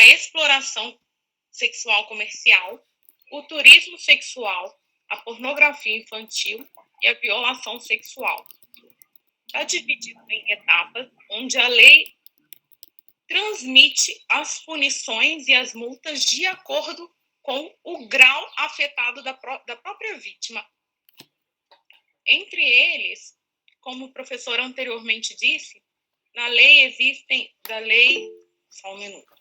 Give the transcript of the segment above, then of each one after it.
a exploração sexual comercial, o turismo sexual, a pornografia infantil e a violação sexual. Está dividido em etapas, onde a lei transmite as punições e as multas de acordo com o grau afetado da própria vítima. Entre eles, como o professor anteriormente disse, na lei existem, só um minuto,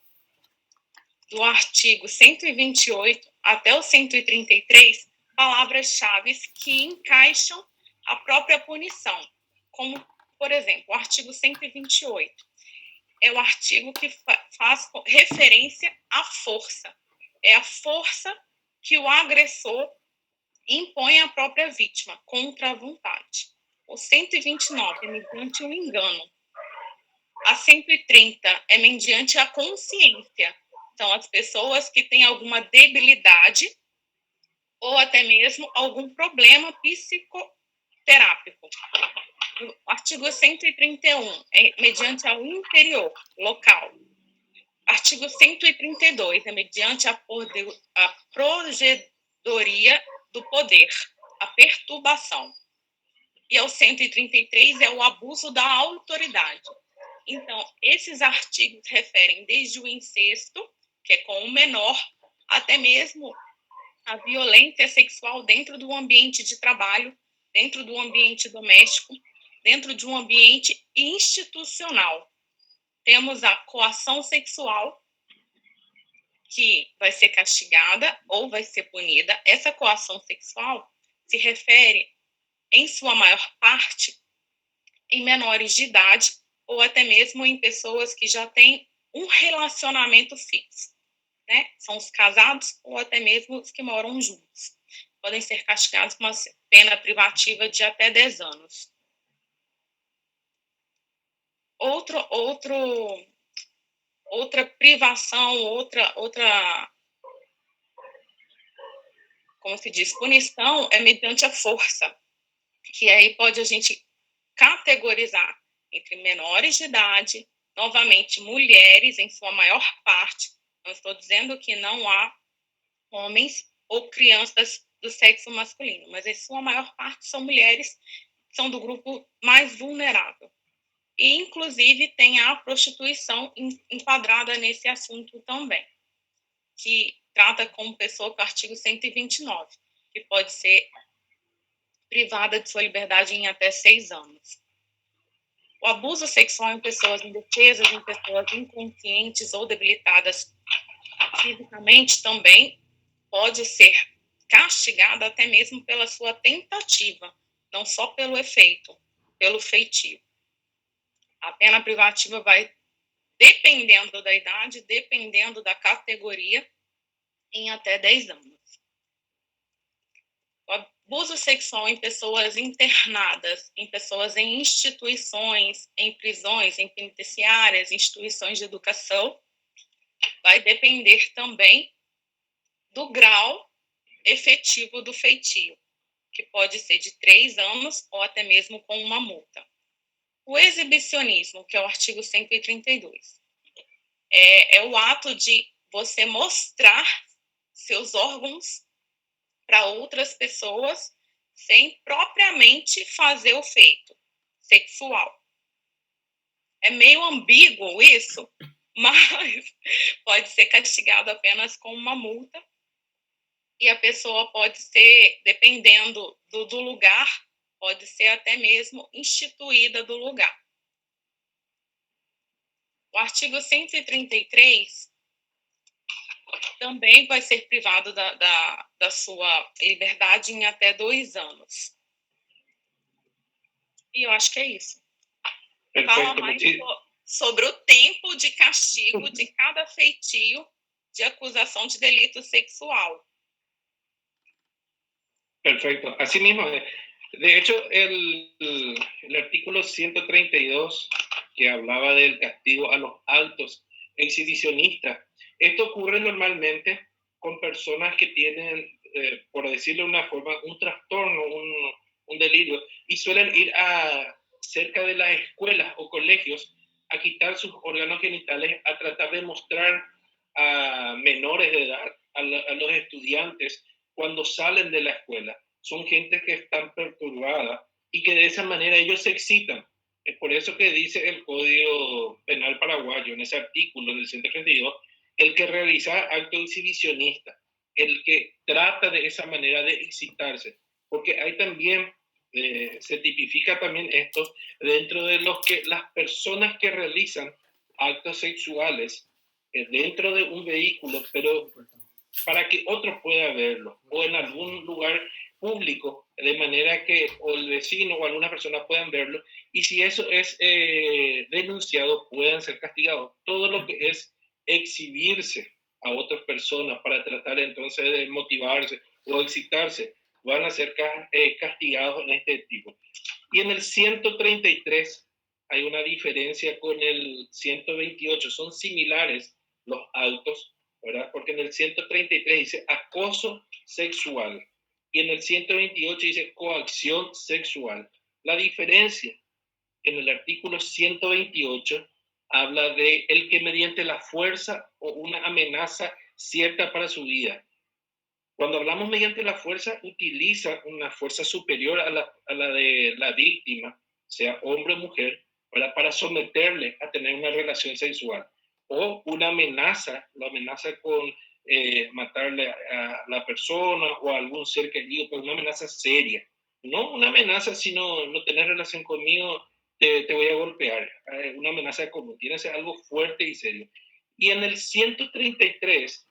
do artigo 128 até o 133, palavras-chave que encaixam a própria punição, como, por exemplo, o artigo 128 é o artigo que faz referência à força. É a força que o agressor impõe à própria vítima, contra a vontade. O 129 é mediante o engano. A 130 é mediante a consciência. São as pessoas que têm alguma debilidade ou até mesmo algum problema psicoterápico. O artigo 131 é mediante ao interior, local. Artigo 132 é mediante a progedoria do poder, a perturbação. E ao 133 é o abuso da autoridade. Então, esses artigos referem desde o incesto, que é com o menor, até mesmo a violência sexual dentro do ambiente de trabalho, dentro do ambiente doméstico, dentro de um ambiente institucional. Temos a coação sexual, que vai ser castigada ou vai ser punida. Essa coação sexual se refere, em sua maior parte, em menores de idade ou até mesmo em pessoas que já têm um relacionamento fixo, né? São os casados ou até mesmo os que moram juntos. Podem ser castigados com uma pena privativa de até 10 anos. Outra privação, outra, como se diz, punição é mediante a força, que aí pode a gente categorizar entre menores de idade, novamente mulheres em sua maior parte. Não estou dizendo que não há homens ou crianças do sexo masculino, mas em sua maior parte são mulheres que são do grupo mais vulnerável. E, inclusive, tem a prostituição enquadrada nesse assunto também, que trata como pessoa com o artigo 129, que pode ser privada de sua liberdade em até 6 anos. O abuso sexual em pessoas indefesas, em pessoas inconscientes ou debilitadas fisicamente também pode ser castigada até mesmo pela sua tentativa, não só pelo efeito, pelo feitio. A pena privativa vai, dependendo da idade, dependendo da categoria, em até 10 anos. O abuso sexual em pessoas internadas, em pessoas em instituições, em prisões, em penitenciárias, instituições de educação, vai depender também do grau efetivo do feitio, que pode ser de 3 anos ou até mesmo com uma multa. O exibicionismo, que é o artigo 132, é o ato de você mostrar seus órgãos para outras pessoas sem propriamente fazer o feito sexual. É meio ambíguo isso, mas pode ser castigado apenas com uma multa e a pessoa pode ser, dependendo do lugar, pode ser até mesmo instituída do lugar. O artigo 133 também vai ser privado da sua liberdade em até 2 anos. E eu acho que é isso. Perfecto. Fala mais sobre o tempo de castigo de cada feitio de acusação de delito sexual. Perfecto. Así mismo, de hecho, el artículo 132, que hablaba del castigo a los altos exhibicionistas, esto ocurre normalmente con personas que tienen, por decirlo de una forma, un trastorno, un delirio, y suelen ir cerca de las escuelas o colegios a quitar sus órganos genitales, a tratar de mostrar a menores de edad, a los estudiantes, cuando salen de la escuela. Son gente que están perturbada y que de esa manera ellos se excitan. Es por eso que dice el Código Penal paraguayo, en ese artículo del 132, el que realiza acto exhibicionista, el que trata de esa manera de excitarse, porque hay también, se tipifica también esto dentro de los que las personas que realizan actos sexuales dentro de un vehículo, pero para que otros puedan verlo, o en algún lugar público, de manera que o el vecino o alguna persona puedan verlo, y si eso es denunciado, puedan ser castigados. Todo lo que es exhibirse a otras personas para tratar entonces de motivarse o excitarse, van a ser castigados en este tipo. Y en el 133 hay una diferencia con el 128, son similares los autos, ¿verdad? Porque en el 133 dice acoso sexual y en el 128 dice coacción sexual. La diferencia en el artículo 128 habla de el que mediante la fuerza o una amenaza cierta para su vida. Cuando hablamos mediante la fuerza, utiliza una fuerza superior a la de la víctima, sea hombre o mujer, para someterle a tener una relación sexual. O una amenaza, lo amenaza con matarle a la persona o a algún ser querido, pero una amenaza seria. No una amenaza, si no tenés relación conmigo, te voy a golpear. Una amenaza como tiene que ser algo fuerte y serio. Y en el 133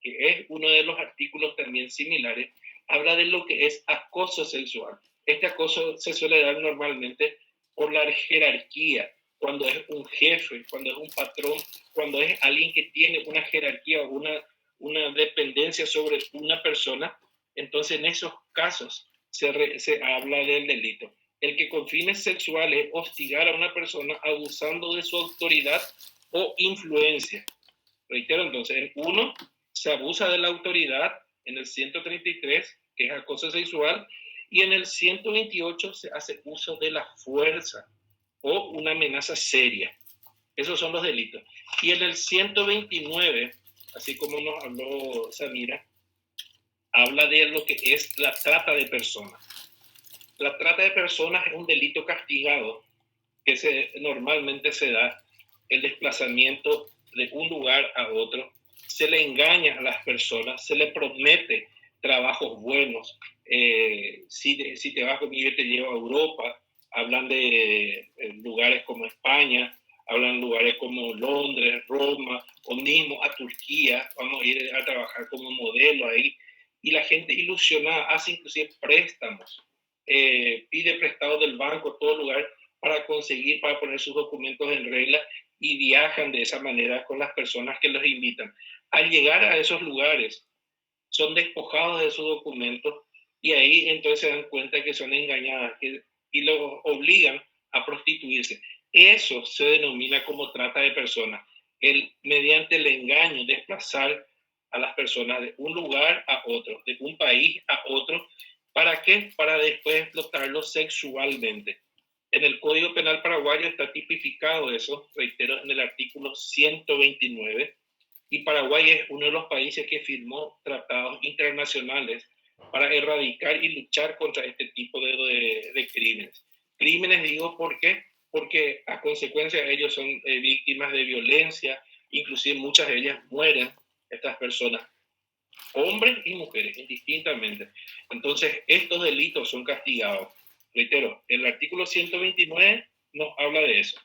que es uno de los artículos también similares, habla de lo que es acoso sexual. Este acoso se suele dar normalmente por la jerarquía, cuando es un jefe, cuando es un patrón, cuando es alguien que tiene una jerarquía o una dependencia sobre una persona, entonces en esos casos se habla del delito. El que con fines sexuales hostigar a una persona abusando de su autoridad o influencia. Reitero, entonces, en uno se abusa de la autoridad, en el 133, que es acoso sexual, y en el 128 se hace uso de la fuerza o una amenaza seria. Esos son los delitos. Y en el 129, así como nos habló Samira, habla de lo que es la trata de personas. La trata de personas es un delito castigado que normalmente se da el desplazamiento de un lugar a otro, se le engaña a las personas, se le promete trabajos buenos. Si te vas conmigo, te llevo a Europa. Hablan de lugares como España, hablan de lugares como Londres, Roma, o mismo a Turquía. Vamos a ir a trabajar como modelo ahí. Y la gente ilusionada hace inclusive préstamos, pide prestado del banco, todo lugar, para poner sus documentos en regla y viajan de esa manera con las personas que los invitan. Al llegar a esos lugares, son despojados de sus documentos y ahí entonces se dan cuenta que son engañadas y los obligan a prostituirse. Eso se denomina como trata de personas. Mediante el engaño, desplazar a las personas de un lugar a otro, de un país a otro. ¿Para qué? Para después explotarlos sexualmente. En el Código Penal paraguayo está tipificado eso, reitero, en el artículo 129, y Paraguay es uno de los países que firmó tratados internacionales para erradicar y luchar contra este tipo de crímenes. Crímenes digo, ¿por qué? Porque a consecuencia de ellos son víctimas de violencia, inclusive muchas de ellas mueren, estas personas, hombres y mujeres, indistintamente. Entonces, estos delitos son castigados. Reitero, el artículo 129 nos habla de eso.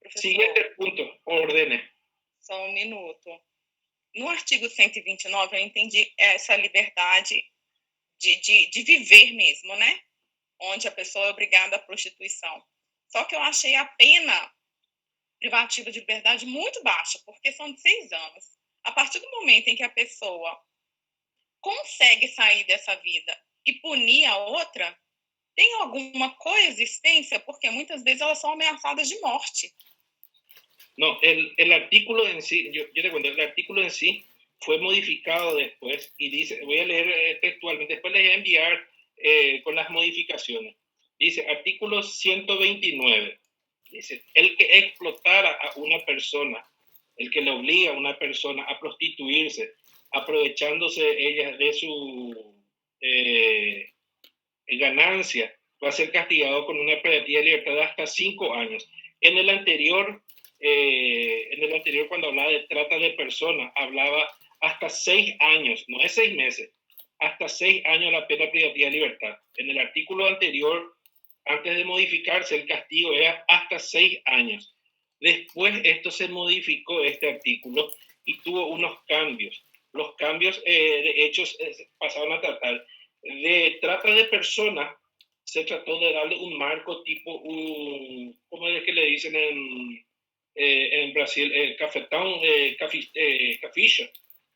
Professor, siguiente punto, ordene. Só um minuto. No artigo 129, eu entendi essa liberdade de viver mesmo, né? Onde a pessoa é obrigada à prostituição. Só que eu achei a pena privativa de liberdade muito baixa, porque são de 6 anos. A partir do momento em que a pessoa consegue sair dessa vida e punir a outra, tem alguma coexistência? Porque muitas vezes elas são ameaçadas de morte. No, el artículo en sí, yo te cuento, el artículo en sí fue modificado después y dice, voy a leer textualmente, después les voy a enviar con las modificaciones. Dice, artículo 129, dice, el que explotara a una persona el que le obliga a una persona a prostituirse, aprovechándose ella de su ganancia, va a ser castigado con una privativa de libertad de hasta 5 años. En el anterior, cuando hablaba de trata de personas, hablaba hasta 6 años, no es 6 meses, hasta 6 años la pena privativa de libertad. En el artículo anterior, antes de modificarse, el castigo era hasta 6 años. Después esto se modificó, este artículo, y tuvo unos cambios. Los cambios, de hecho, pasaron a tratar de trata de personas. Se trató de darle un marco tipo, ¿cómo es que le dicen en Brasil? Cafetão, caficha.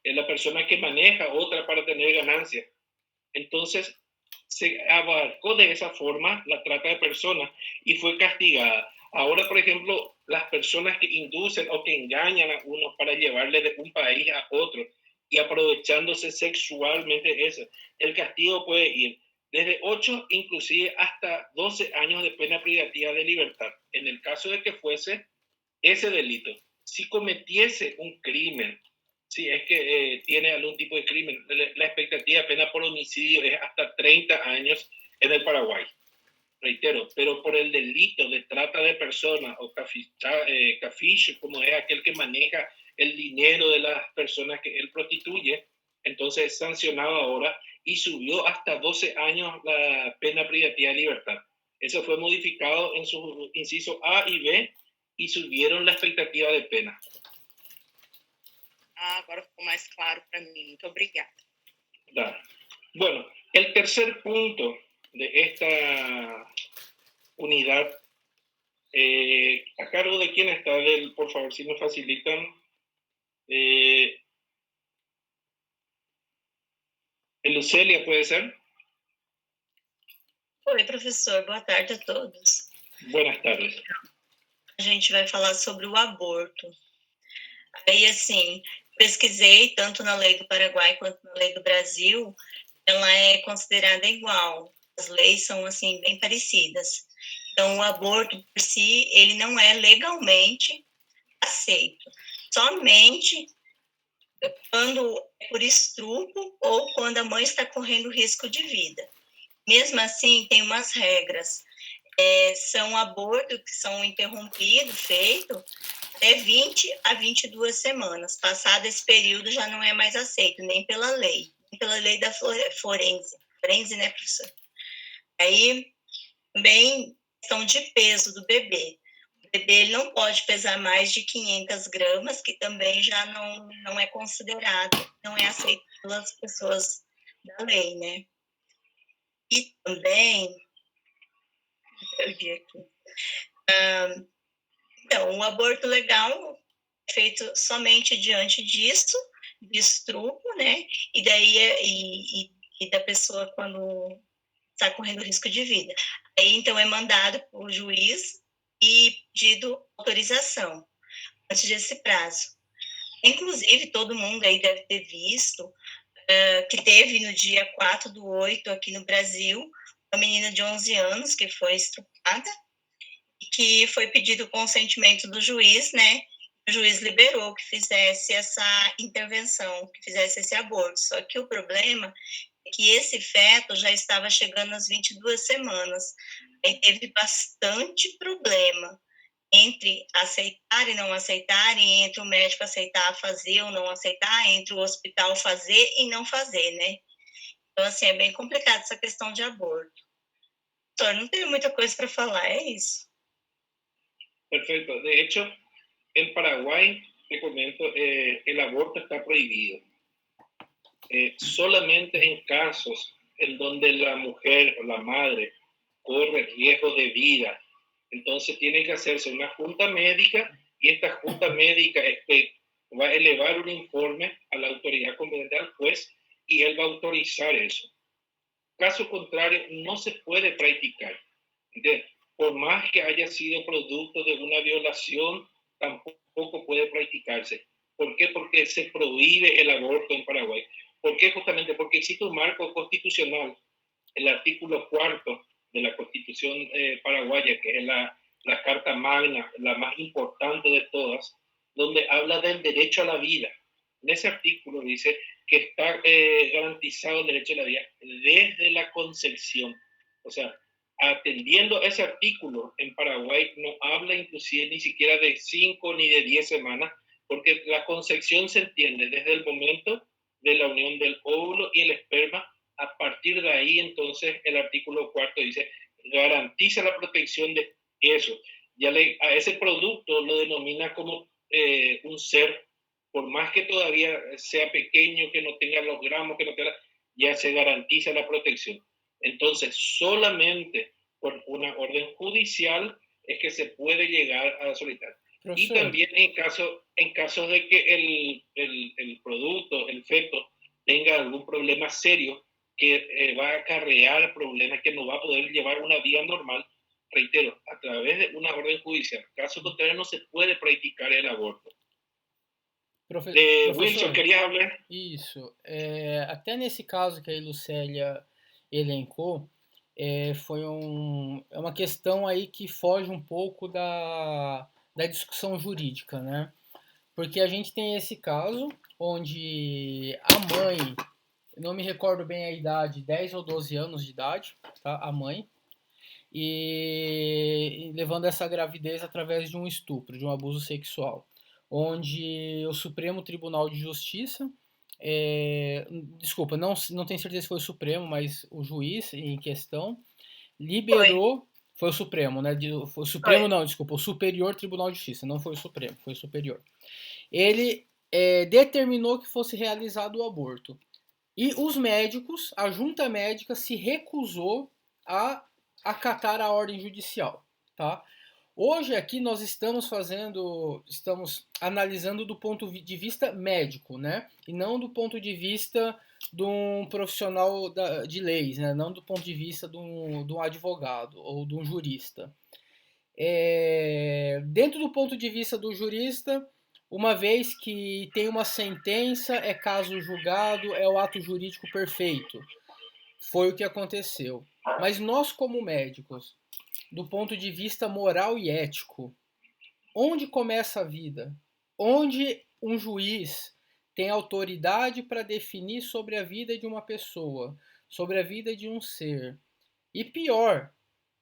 La persona que maneja otra para tener ganancia. Entonces, se abarcó de esa forma la trata de personas y fue castigada. Ahora, por ejemplo, las personas que inducen o que engañan a uno para llevarle de un país a otro y aprovechándose sexualmente eso, el castigo puede ir desde 8 inclusive hasta 12 años de pena privativa de libertad. En el caso de que fuese ese delito, si cometiese un crimen, si es que tiene algún tipo de crimen, la expectativa de pena por homicidio es hasta 30 años en el Paraguay. Reitero, pero por el delito de trata de personas o caficho, como es aquel que maneja el dinero de las personas que él prostituye, entonces es sancionado ahora y subió hasta 12 años la pena privativa de libertad. Eso fue modificado en su inciso A y B y subieron la expectativa de pena. Agora ficou mais claro para mim. Muito obrigada. Bueno, el tercer punto de esta unidad, ¿a cargo de quién está? Por favor, si me facilitan. Lucélia, ¿puede ser? Oi, professor. Boa tarde a todos. Buenas tardes. A gente vai falar sobre o aborto. Aí, assim, pesquisei tanto na lei do Paraguai quanto na lei do Brasil, ela é considerada igual. As leis são, assim, bem parecidas. Então, o aborto, por si, ele não é legalmente aceito. Somente quando é por estupro ou quando a mãe está correndo risco de vida. Mesmo assim, tem umas regras. São abortos que são interrompidos, feitos, até 20 a 22 semanas. Passado esse período, já não é mais aceito, nem pela lei da forense, né, professor? Aí, também, questão de peso do bebê. O bebê ele não pode pesar mais de 500 gramas, que também já não é considerado, não é aceito pelas pessoas da lei, né? E também, perdi aqui. Então, o aborto legal é feito somente diante disso, de estupro, né? E daí e da pessoa quando está correndo risco de vida. Aí, então, é mandado para o juiz e pedido autorização antes desse prazo. Inclusive, todo mundo aí deve ter visto que teve no dia 4/8 aqui no Brasil, uma menina de 11 anos que foi estuprada e que foi pedido o consentimento do juiz, né? O juiz liberou que fizesse essa intervenção, que fizesse esse aborto. Só que o problema é que esse feto já estava chegando às 22 semanas. Aí teve bastante problema entre aceitar e não aceitarem, entre o médico aceitar fazer ou não aceitar, entre o hospital fazer e não fazer, né? Então, assim, é bem complicado essa questão de aborto. Doutor, não tenho muita coisa para falar, é isso. Perfecto. De hecho, en Paraguay, te comento, el aborto está prohibido. Solamente en casos en donde la mujer o la madre corre riesgo de vida, entonces tiene que hacerse una junta médica y esta junta médica va a elevar un informe a la autoridad competente, al juez, y él va a autorizar eso. Caso contrario, no se puede practicar. Por más que haya sido producto de una violación, tampoco puede practicarse. ¿Por qué? Porque se prohíbe el aborto en Paraguay. ¿Por qué? Justamente porque existe un marco constitucional, el artículo 4 de la Constitución paraguaya, que es la Carta Magna, la más importante de todas, donde habla del derecho a la vida. En ese artículo dice que está garantizado el derecho a la vida desde la concepción. O sea, atendiendo ese artículo, en Paraguay no habla inclusive ni siquiera de 5 ni de 10 semanas, porque la concepción se entiende desde el momento de la unión del óvulo y el esperma. A partir de ahí, entonces, el artículo 4 dice, garantiza la protección de eso. A ese producto lo denomina como un ser, por más que todavía sea pequeño, que no tenga los gramos, que no tenga, ya se garantiza la protección. Entonces, solamente por una orden judicial es que se puede llegar a solicitar. Profesor. Y también en caso de que el producto, el feto, tenga algún problema serio que va a acarrear problemas, que no va a poder llevar una vida normal, reitero, a través de una orden judicial. Caso contrario, no se puede praticar el aborto. Professor, Wilson, queria falar? Isso. Até nesse caso que a Lucélia elencou, é uma questão aí que foge um pouco da discussão jurídica, né? Porque a gente tem esse caso onde a mãe, não me recordo bem a idade, 10 ou 12 anos de idade, tá? A mãe, e levando essa gravidez através de um estupro, de um abuso sexual, onde o Supremo Tribunal de Justiça, desculpa, não tenho certeza se foi o Supremo, mas o juiz em questão liberou, foi o Supremo, né? Foi o Supremo, não, desculpa, o Superior Tribunal de Justiça, não foi o Supremo, foi o Superior. Ele determinou que fosse realizado o aborto. E os médicos, a junta médica se recusou a acatar a ordem judicial, tá? Hoje aqui nós estamos analisando do ponto de vista médico, né? E não do ponto de vista de um profissional de leis, né? Não do ponto de vista de um advogado ou de um jurista. Dentro do ponto de vista do jurista, uma vez que tem uma sentença, é caso julgado, é o ato jurídico perfeito. Foi o que aconteceu. Mas nós, como médicos, do ponto de vista moral e ético, onde começa a vida? Onde um juiz tem autoridade para definir sobre a vida de uma pessoa, sobre a vida de um ser? E pior,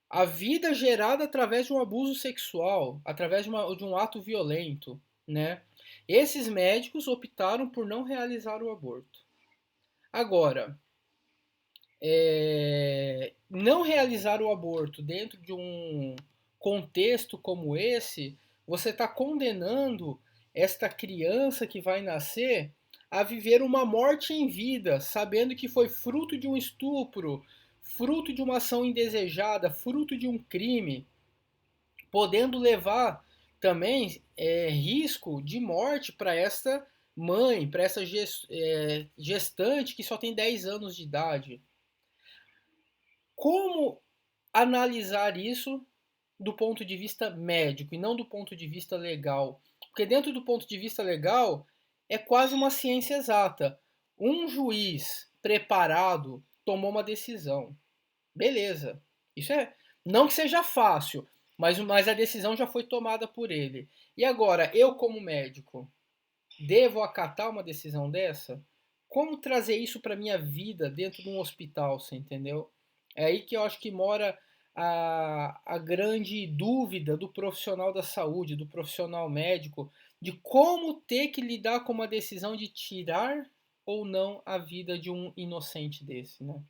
a vida gerada através de um abuso sexual, através de um ato violento, né? Esses médicos optaram por não realizar o aborto. Agora, não realizar o aborto dentro de um contexto como esse, você está condenando esta criança que vai nascer a viver uma morte em vida, sabendo que foi fruto de um estupro, fruto de uma ação indesejada, fruto de um crime, podendo levar também risco de morte para esta mãe, para essa gestante que só tem 10 anos de idade. Como analisar isso do ponto de vista médico e não do ponto de vista legal? Porque dentro do ponto de vista legal é quase uma ciência exata. Um juiz preparado tomou uma decisão. Beleza. Isso não que seja fácil, mas a decisão já foi tomada por ele. E agora, eu como médico, devo acatar uma decisão dessa? Como trazer isso para minha vida dentro de um hospital, você entendeu? É aí que eu acho que mora a grande dúvida do profissional da saúde, do profissional médico, de como ter que lidar com uma decisão de tirar ou não a vida de um inocente desse, né?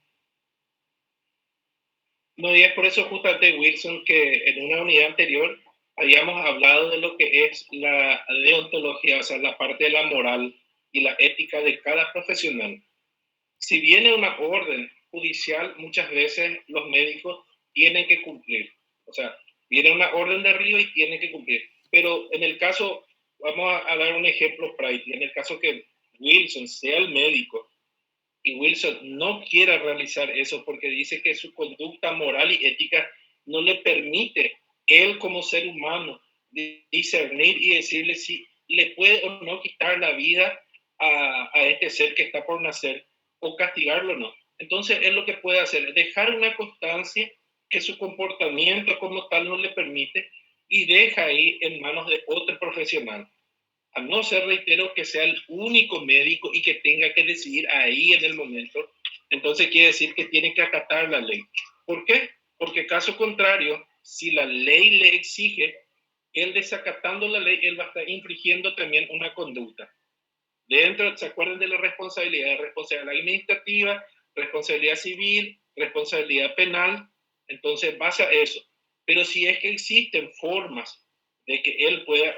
No, y es por eso justamente, Wilson, que en una unidad anterior habíamos hablado de lo que es la deontología, o sea, la parte de la moral y la ética de cada profesional. Si viene una orden judicial, muchas veces los médicos tienen que cumplir. O sea, viene una orden de arriba y tienen que cumplir. Pero en el caso, vamos a dar un ejemplo práctico, en el caso que Wilson sea el médico y Wilson no quiera realizar eso porque dice que su conducta moral y ética no le permite él como ser humano discernir y decirle si le puede o no quitar la vida a este ser que está por nacer o castigarlo o no. Entonces él lo que puede hacer es dejar una constancia que su comportamiento como tal no le permite y deja ahí en manos de otro profesional. A no ser, reitero, que sea el único médico y que tenga que decidir ahí en el momento, entonces quiere decir que tiene que acatar la ley. ¿Por qué? Porque caso contrario, si la ley le exige, él desacatando la ley, él va a estar infringiendo también una conducta. Dentro, ¿se acuerdan de la responsabilidad? Responsabilidad administrativa, responsabilidad civil, responsabilidad penal. Entonces, base a eso. Pero si es que existen formas de que él pueda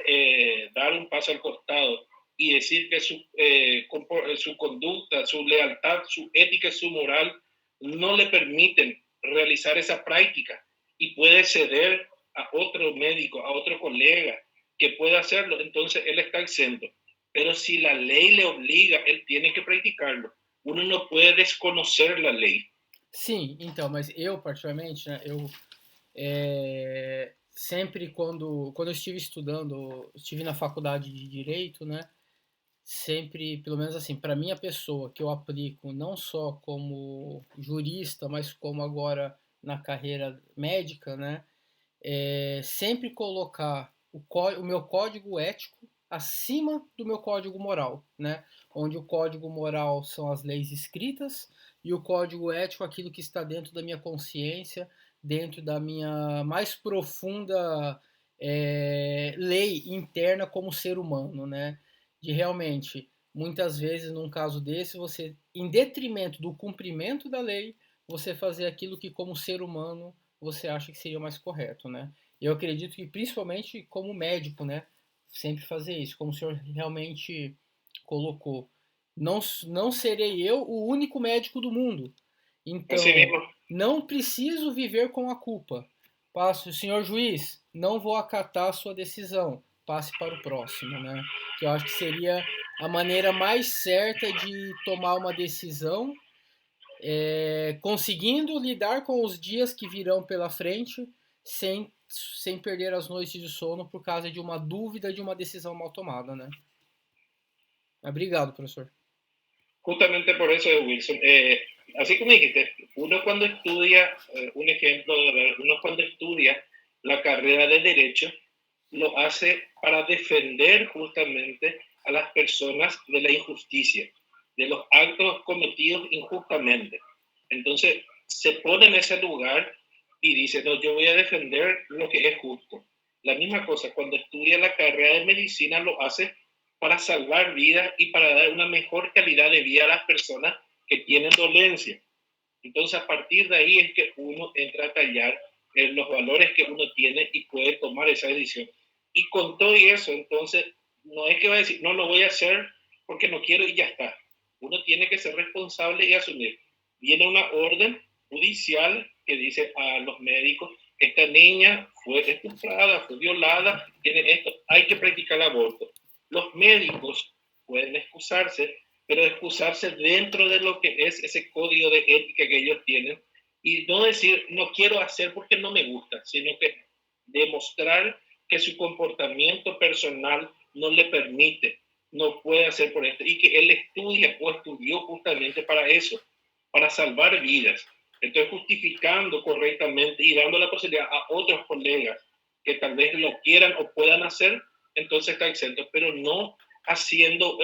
dar un paso al costado y decir que su conducta, su lealtad, su ética, su moral no le permiten realizar esa práctica y puede ceder a otro médico, a otro colega que pueda hacerlo, entonces él está exento. Pero si la ley le obriga, él tiene que praticarlo. Uno não pode desconhecer a lei. Sim, então, mas eu, particularmente, né, sempre quando eu estive estudando, estive na faculdade de Direito, né, sempre, pelo menos assim, para mim a pessoa que eu aplico não só como jurista, mas como agora na carreira médica, né, sempre colocar o meu código ético acima do meu código moral, né? Onde o código moral são as leis escritas e o código ético aquilo que está dentro da minha consciência, dentro da minha mais profunda lei interna como ser humano, né? De realmente, muitas vezes, num caso desse, você, em detrimento do cumprimento da lei, você fazer aquilo que como ser humano você acha que seria mais correto, né? Eu acredito que principalmente como médico, né? Sempre fazer isso, como o senhor realmente colocou. Não serei eu o único médico do mundo. Assim Então, mesmo. não preciso viver com a culpa. Passo, senhor juiz, não vou acatar a sua decisão. Passe para o próximo, né? Que eu acho que seria a maneira mais certa de tomar uma decisão conseguindo lidar com os dias que virão pela frente sem perder as noites de sono por causa de uma dúvida de uma decisão mal tomada, né? Obrigado, professor. Justamente por eso, Wilson. Así como dijiste, uno cuando estudia, un ejemplo, uno cuando estudia la carrera de Derecho, lo hace para defender justamente a las personas de la injusticia, de los actos cometidos injustamente. Entonces, se pone en ese lugar y dice, no, yo voy a defender lo que es justo. La misma cosa, cuando estudia la carrera de medicina, lo hace para salvar vidas y para dar una mejor calidad de vida a las personas que tienen dolencia. Entonces, a partir de ahí es que uno entra a tallar los valores que uno tiene y puede tomar esa decisión. Y con todo eso, entonces, no es que va a decir, no lo voy a hacer porque no quiero y ya está. Uno tiene que ser responsable y asumir. Viene una orden judicial que dice a los médicos, esta niña fue estuprada, fue violada, tiene esto, hay que practicar el aborto. Los médicos pueden excusarse, pero excusarse dentro de lo que es ese código de ética que ellos tienen y no decir, no quiero hacer porque no me gusta, sino que demostrar que su comportamiento personal no le permite, no puede hacer por esto y que él estudia o estudió justamente para eso, para salvar vidas. Entonces, justificando correctamente y dando la posibilidad a otros colegas que tal vez lo quieran o puedan hacer, entonces está exento, pero no haciendo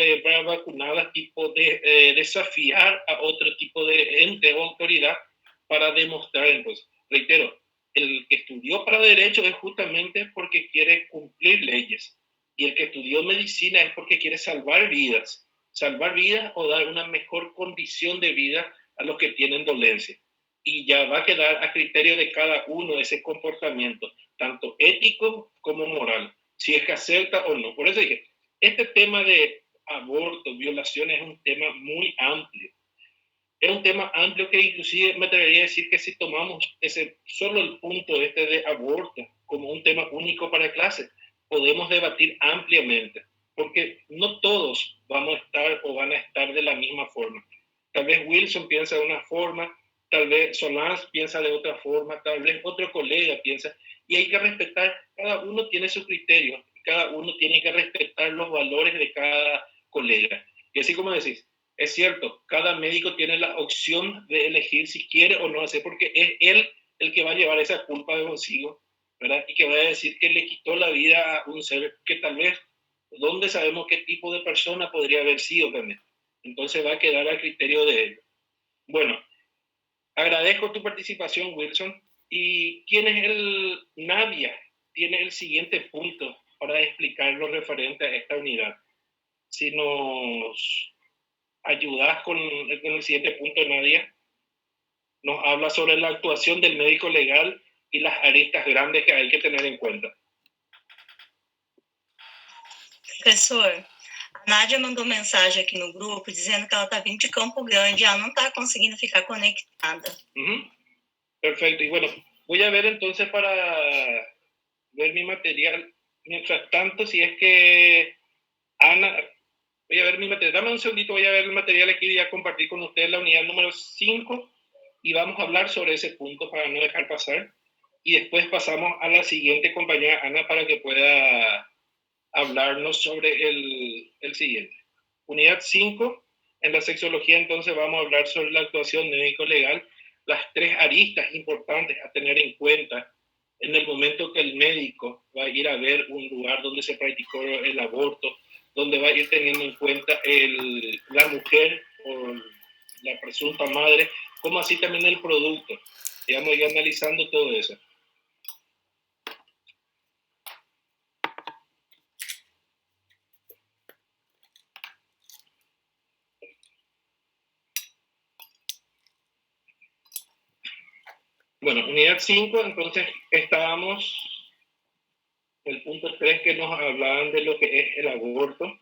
vacunadas tipo de desafiar a otro tipo de ente o autoridad para demostrar. Entonces, reitero, el que estudió para derecho es justamente porque quiere cumplir leyes y el que estudió medicina es porque quiere salvar vidas o dar una mejor condición de vida a los que tienen dolencia. Y ya va a quedar a criterio de cada uno ese comportamiento, tanto ético como moral, si es que acepta o no. Por eso dije, este tema de aborto, violaciones, es un tema muy amplio. Es un tema amplio que inclusive me atrevería a decir que si tomamos solo el punto de aborto como un tema único para clase, podemos debatir ampliamente, porque no todos vamos a estar o van a estar de la misma forma. Tal vez Wilson piensa de una forma, tal vez Solans piensa de otra forma, tal vez otro colega piensa, y hay que respetar, cada uno tiene su criterio, cada uno tiene que respetar los valores de cada colega. Y así como decís, es cierto, cada médico tiene la opción de elegir si quiere o no hacer, porque es él el que va a llevar esa culpa de consigo, ¿verdad? Y que va a decir que le quitó la vida a un ser que tal vez ¿Dónde sabemos qué tipo de persona podría haber sido también? Entonces va a quedar a criterio de ellos. Bueno, agradezco tu participación, Wilson. ¿Y quién es el Nadia? Tiene el siguiente punto para explicar lo referente a esta unidad. Si nos ayudas con el siguiente punto, Nadia, nos habla sobre la actuación del médico legal y las aristas grandes que hay que tener en cuenta. Professor, a Nádia mandou mensagem aqui no grupo dizendo que ela está vindo de Campo Grande e ela não está conseguindo ficar conectada. Perfecto. Y bueno, voy a ver entonces para ver mi material. Mientras tanto, si es que Ana, voy a ver mi material. Dame un segundito, voy a ver el material aquí y voy a compartir con ustedes la unidad número 5 y vamos a hablar sobre ese punto para no dejar pasar. Y después pasamos a la siguiente compañera, Ana, para que pueda hablarnos sobre el siguiente. Unidad 5, en la sexología entonces vamos a hablar sobre la actuación médico-legal, las 3 aristas importantes a tener en cuenta en el momento que el médico va a ir a ver un lugar donde se practicó el aborto, donde va a ir teniendo en cuenta la mujer o la presunta madre, como así también el producto. Digamos, ir analizando todo eso. Bueno, unidad 5, entonces estábamos en el punto 3 que nos hablaban de lo que es el aborto,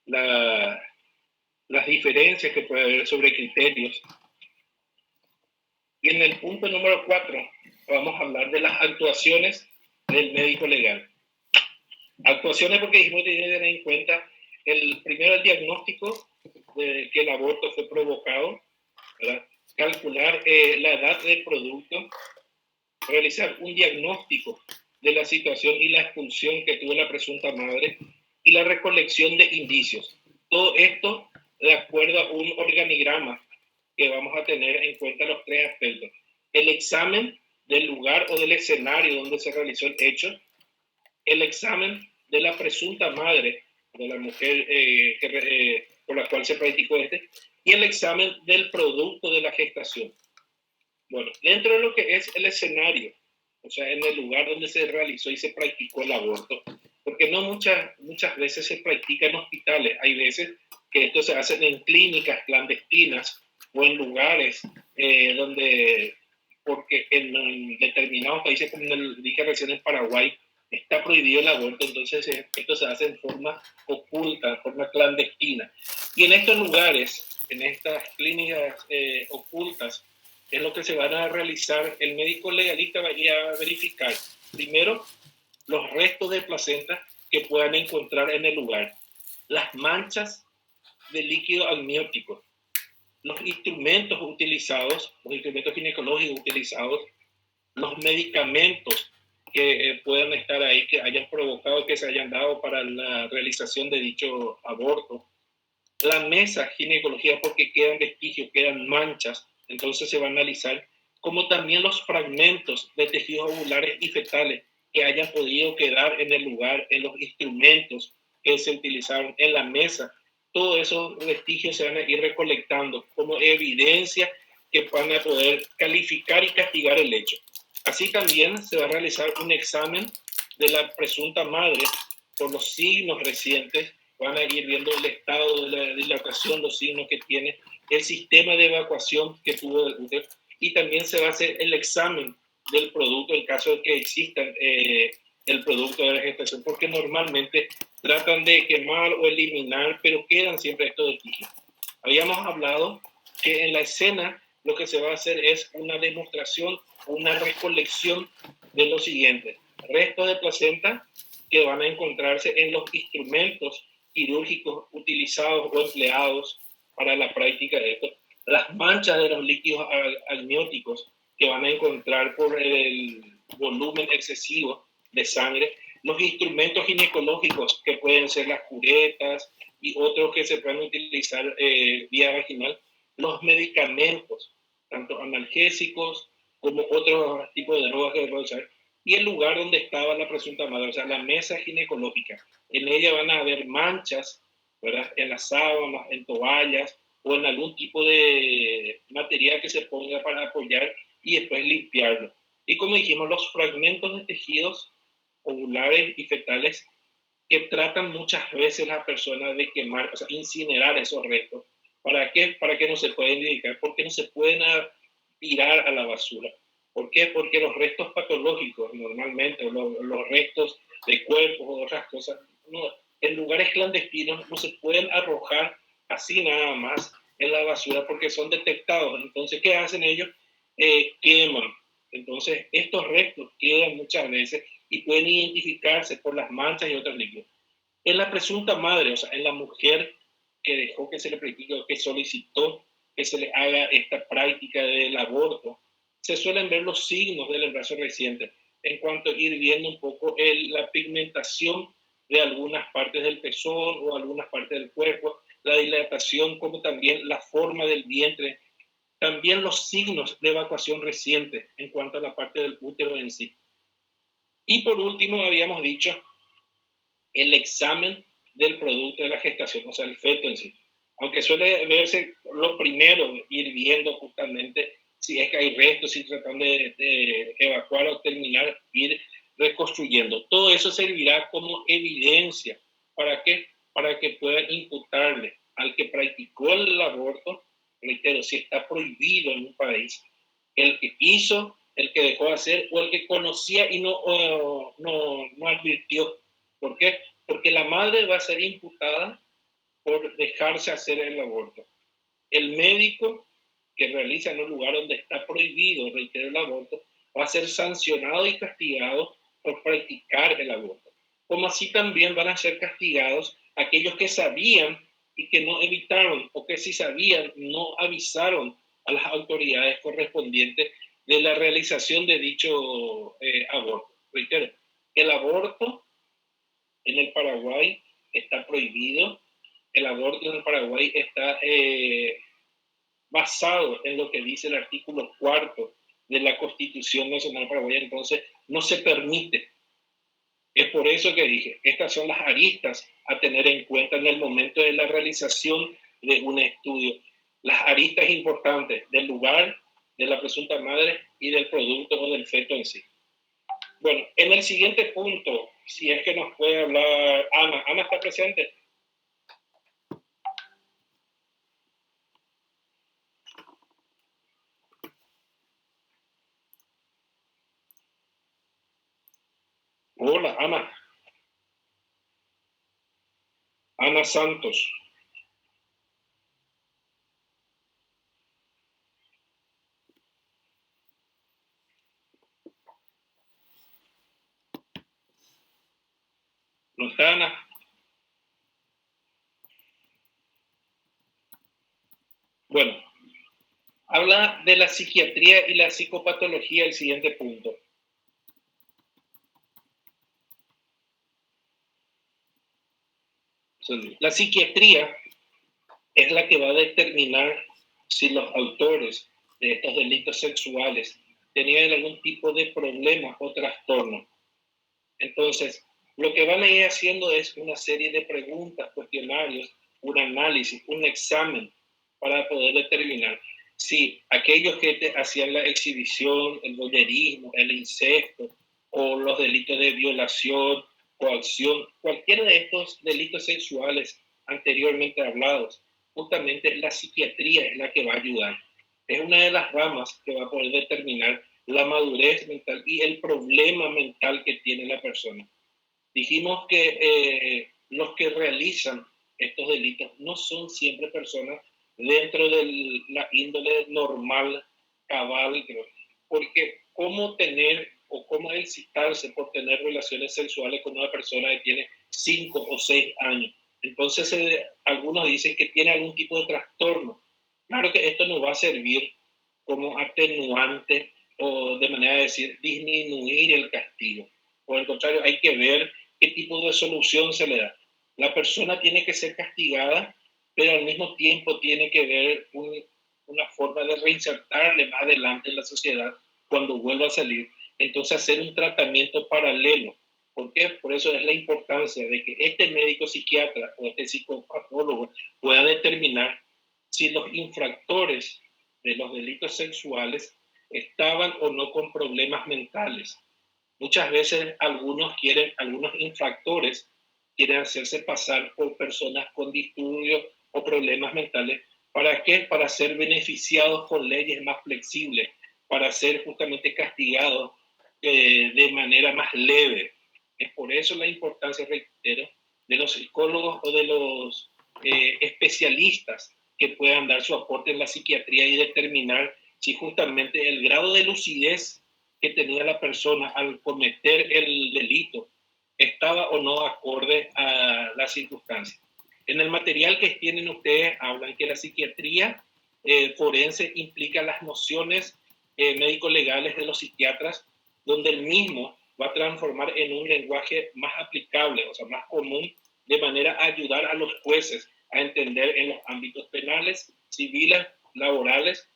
las diferencias que puede haber sobre criterios. Y en el punto número 4 vamos a hablar de las actuaciones del médico legal. Actuaciones porque dijimos que tiene que tener en cuenta el diagnóstico de que el aborto fue provocado, ¿verdad? Calcular la edad del producto, realizar un diagnóstico de la situación y la expulsión que tuvo la presunta madre y la recolección de indicios. Todo esto de acuerdo a un organigrama que vamos a tener en cuenta los 3 aspectos. El examen del lugar o del escenario donde se realizó el hecho, el examen de la presunta madre, de la mujer por la cual se practicó y el examen del producto de la gestación. Bueno, dentro de lo que es el escenario, o sea, en el lugar donde se realizó y se practicó el aborto, porque no muchas veces se practica en hospitales, hay veces que esto se hace en clínicas clandestinas o en lugares donde, porque en determinados países, como dije recién en Paraguay, está prohibido el aborto, entonces esto se hace en forma oculta, en forma clandestina. Y en estos lugares, en estas clínicas ocultas, es lo que se van a realizar. El médico legalista va a ir a verificar, primero, los restos de placenta que puedan encontrar en el lugar, las manchas de líquido amniótico, los instrumentos utilizados, los instrumentos ginecológicos utilizados, los medicamentos que puedan estar ahí, que hayan provocado, que se hayan dado para la realización de dicho aborto, la mesa ginecología, porque quedan vestigios, quedan manchas, entonces se va a analizar, como también los fragmentos de tejidos ovulares y fetales que hayan podido quedar en el lugar, en los instrumentos que se utilizaron en la mesa. Todos esos vestigios se van a ir recolectando como evidencia que van a poder calificar y castigar el hecho. Así también se va a realizar un examen de la presunta madre por los signos recientes. Van a ir viendo el estado de la dilatación, los signos que tiene, el sistema de evacuación que tuvo del útero, y también se va a hacer el examen del producto en caso de que exista el producto de la gestación, porque normalmente tratan de quemar o eliminar, pero quedan siempre estos vestigios. Habíamos hablado que en la escena lo que se va a hacer es una demostración, una recolección de lo siguiente: restos de placenta que van a encontrarse en los instrumentos quirúrgicos utilizados o empleados para la práctica de esto, las manchas de los líquidos amnióticos que van a encontrar por el volumen excesivo de sangre, los instrumentos ginecológicos que pueden ser las curetas y otros que se pueden utilizar vía vaginal, los medicamentos, tanto analgésicos como otros tipos de drogas que pueden usar, y el lugar donde estaba la presunta madre, o sea, la mesa ginecológica. En ella van a haber manchas, ¿verdad? En las sábanas, en toallas o en algún tipo de material que se ponga para apoyar y después limpiarlo. Y como dijimos, los fragmentos de tejidos ovulares y fetales que tratan muchas veces las personas de quemar, o sea, incinerar esos restos. ¿Para qué? Para que no se pueden identificar, porque no se pueden tirar a la basura. ¿Por qué? Porque los restos patológicos, normalmente, los restos de cuerpos o otras cosas, no, en lugares clandestinos no se pueden arrojar así nada más en la basura porque son detectados. Entonces, ¿qué hacen ellos? Queman. Entonces, estos restos quedan muchas veces y pueden identificarse por las manchas y otros líquidos. En la presunta madre, o sea, en la mujer que dejó que se le practique, que solicitó que se le haga esta práctica del aborto, se suelen ver los signos del embarazo reciente, en cuanto a ir viendo un poco la pigmentación de algunas partes del pezón o algunas partes del cuerpo, la dilatación, como también la forma del vientre, también los signos de evacuación reciente en cuanto a la parte del útero en sí. Y por último, habíamos dicho el examen del producto de la gestación, o sea, el feto en sí. Aunque suele verse lo primero, ir viendo justamente si es que hay restos, si tratan de evacuar o terminar, ir reconstruyendo. Todo eso servirá como evidencia. ¿Para qué? Para que puedan imputarle al que practicó el aborto, reitero, si está prohibido en un país, el que hizo, el que dejó de hacer o el que conocía y no advirtió. ¿Por qué? Porque la madre va a ser imputada por dejarse hacer el aborto. El médico que realiza en un lugar donde está prohibido, reitero, el aborto, va a ser sancionado y castigado por practicar el aborto. Como así también van a ser castigados aquellos que sabían y que no evitaron, o que si sabían no avisaron a las autoridades correspondientes de la realización de dicho aborto. Reitero, el aborto en el Paraguay está prohibido. El aborto en el Paraguay está basado en lo que dice el artículo 4 de la Constitución Nacional Paraguaya, entonces no se permite. Es por eso que dije, estas son las aristas a tener en cuenta en el momento de la realización de un estudio. Las aristas importantes del lugar, de la presunta madre y del producto o del feto en sí. Bueno, en el siguiente punto, si es que nos puede hablar Ana. Ana está presente. Hola, Ana. Ana Santos. ¿No está Ana? Bueno, habla de la psiquiatría y la psicopatología el siguiente punto. La psiquiatría es la que va a determinar si los autores de estos delitos sexuales tenían algún tipo de problema o trastorno. Entonces, lo que van a ir haciendo es una serie de preguntas, cuestionarios, un análisis, un examen para poder determinar si aquellos que hacían la exhibición, el voyerismo, el incesto o los delitos de violación, coacción, cualquiera de estos delitos sexuales anteriormente hablados, justamente la psiquiatría es la que va a ayudar. Es una de las ramas que va a poder determinar la madurez mental y el problema mental que tiene la persona. Dijimos que los que realizan estos delitos no son siempre personas dentro de la índole normal, cabal, porque cómo tener o cómo excitarse por tener relaciones sexuales con una persona que tiene 5 o 6 años. Entonces, algunos dicen que tiene algún tipo de trastorno. Claro que esto no va a servir como atenuante o de manera de decir disminuir el castigo. Por el contrario, hay que ver qué tipo de solución se le da. La persona tiene que ser castigada, pero al mismo tiempo tiene que ver una forma de reinsertarle más adelante en la sociedad cuando vuelva a salir. entonces hacer un tratamiento paralelo. ¿Por qué? Por eso es la importancia de que este médico psiquiatra o este psicopatólogo pueda determinar si los infractores de los delitos sexuales estaban o no con problemas mentales. Muchas veces algunos infractores quieren hacerse pasar por personas con disturbios o problemas mentales. ¿Para qué? Para ser beneficiados con leyes más flexibles, para ser justamente castigados de manera más leve. Es por eso la importancia, reitero, de los psicólogos o de los especialistas que puedan dar su aporte en la psiquiatría y determinar si justamente el grado de lucidez que tenía la persona al cometer el delito estaba o no acorde a las circunstancias. En el material que tienen ustedes hablan que la psiquiatría forense implica las nociones médico-legales de los psiquiatras, donde el mismo va a transformar en un lenguaje más aplicable, o sea, más común, de manera a ayudar a los jueces a entender en los ámbitos penales, civiles, laborales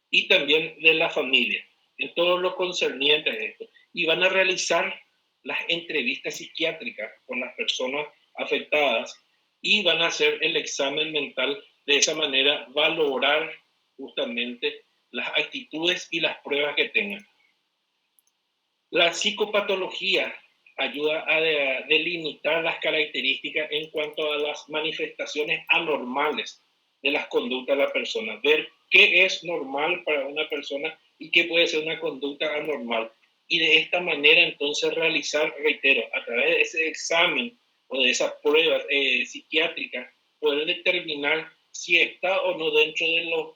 y también de la familia, en todo lo concerniente a esto. Y van a realizar las entrevistas psiquiátricas con las personas afectadas y van a hacer el examen mental, de esa manera valorar justamente las actitudes y las pruebas que tengan. La psicopatología ayuda a delimitar las características en cuanto a las manifestaciones anormales de las conductas de la persona, ver qué es normal para una persona y qué puede ser una conducta anormal. Y de esta manera entonces realizar, reitero, a través de ese examen o de esas pruebas psiquiátricas, poder determinar si está o no dentro de los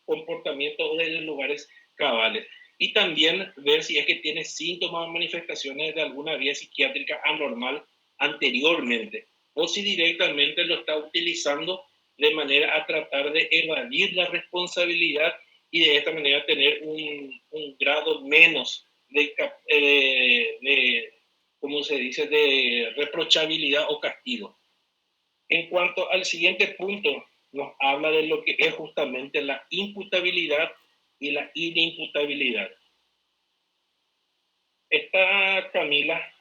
comportamientos o de los lugares cabales. Y también ver si es que tiene síntomas o manifestaciones de alguna vía psiquiátrica anormal anteriormente, o si directamente lo está utilizando de manera a tratar de evadir la responsabilidad y de esta manera tener un grado menos ¿cómo se dice?, de reprochabilidad o castigo. En cuanto al siguiente punto, nos habla de lo que es justamente la imputabilidad y la inimputabilidad. Está Camila.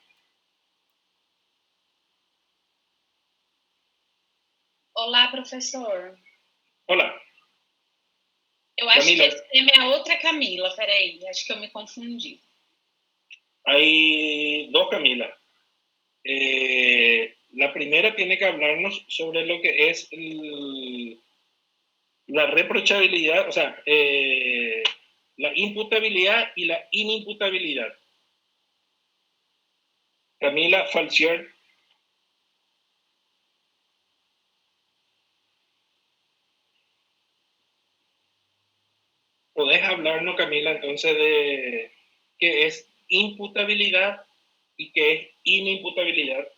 Olá, professor. Olá. Eu acho Camila. que esse tema é a outra Camila, peraí, acho que eu me confundi. Hay dos Camila. La primera tiene que hablarnos sobre lo que es la reprochabilidad, o sea, la imputabilidad y la inimputabilidad. Camila Falcier. ¿Podés hablarnos, Camila, entonces de qué es imputabilidad y qué es inimputabilidad?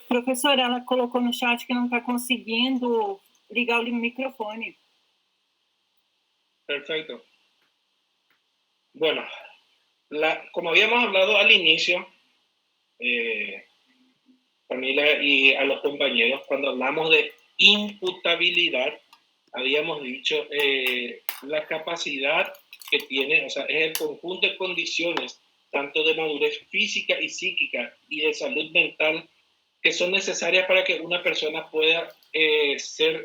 Professora, ela colocou no chat que não está conseguindo ligar o microfone. Perfecto. Bueno, como habíamos hablado al inicio, Camila y a los compañeros, cuando hablamos de imputabilidad, habíamos dicho la capacidad que tiene, o sea, es el conjunto de condiciones, tanto de madurez física y psíquica y de salud mental, que son necesarias para que una persona pueda ser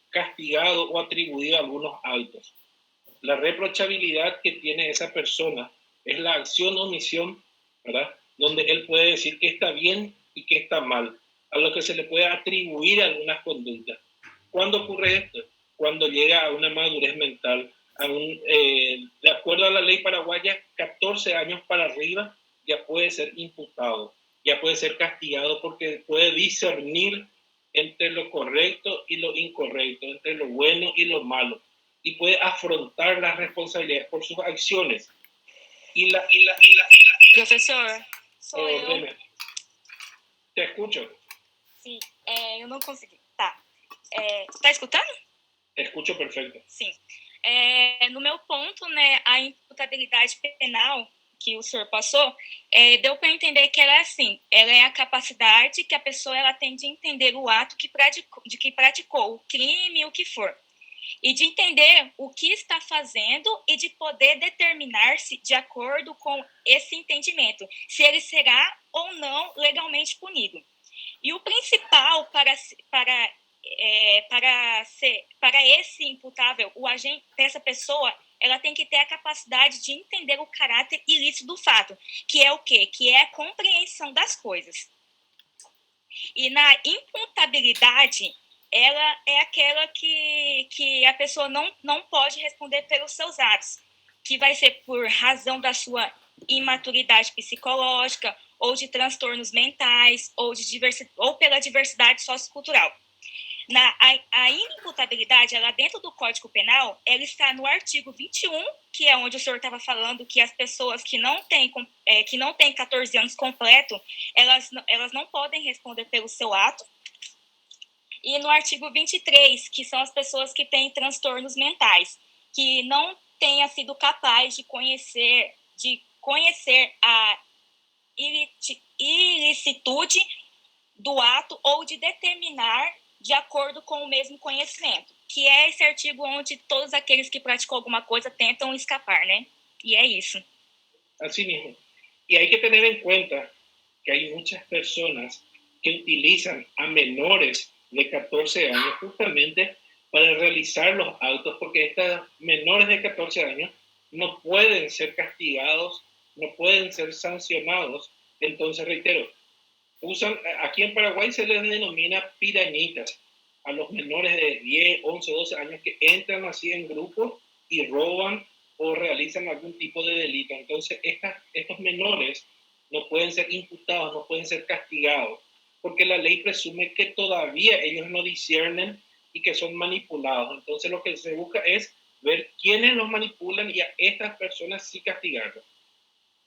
castigado o atribuido a algunos actos. La reprochabilidad que tiene esa persona es la acción o omisión, ¿verdad?, donde él puede decir que está bien y que está mal, a lo que se le puede atribuir algunas conductas. ¿Cuándo ocurre esto? Cuando llega a una madurez mental, de acuerdo a la ley paraguaya, 14 años para arriba ya puede ser imputado, ya puede ser castigado porque puede discernir entre lo correcto y lo incorrecto, entre lo bueno y lo malo, y puede afrontar las responsabilidades por sus acciones. Professor, sou eu. Te escucho. Sim, eu não consegui. Tá. Tá escutando? Escucho perfeito. Sim. No meu ponto, né, a imputabilidade penal que o senhor passou, deu para entender que ela é assim, ela é a capacidade que a pessoa ela tem de entender o ato de que praticou, o crime, o que for. E de entender o que está fazendo e de poder determinar-se de acordo com esse entendimento, se ele será ou não legalmente punido. E o principal para esse imputável, o agente dessa pessoa, ela tem que ter a capacidade de entender o caráter ilícito do fato, que é o quê? Que é a compreensão das coisas. E na imputabilidade, ela é aquela que a pessoa não pode responder pelos seus atos, que vai ser por razão da sua imaturidade psicológica, ou de transtornos mentais, ou pela diversidade sociocultural. A inimputabilidade, ela dentro do Código Penal, ela está no artigo 21, que é onde o senhor estava falando que as pessoas que não têm 14 anos completo, elas não podem responder pelo seu ato. E no artigo 23, que são as pessoas que têm transtornos mentais, que não tenha sido capaz de conhecer a ilicitude do ato ou de determinar de acordo com o mesmo conhecimento, que é esse artigo onde todos aqueles que praticam alguma coisa tentam escapar, né? E é isso. Así mismo. Y hay que tener en cuenta que hay muchas personas que utilizan a menores de 14 años justamente para realizar los autos, porque estas menores de 14 años no pueden ser castigados, no pueden ser sancionados. Entonces, reitero, aquí en Paraguay se les denomina pirañitas a los menores de 10, 11, 12 años que entran así en grupos y roban o realizan algún tipo de delito. Entonces, estos menores no pueden ser imputados, no pueden ser castigados, porque la ley presume que todavía ellos no disciernen y que son manipulados. Entonces, lo que se busca es ver quiénes los manipulan y a estas personas sí castigarlos.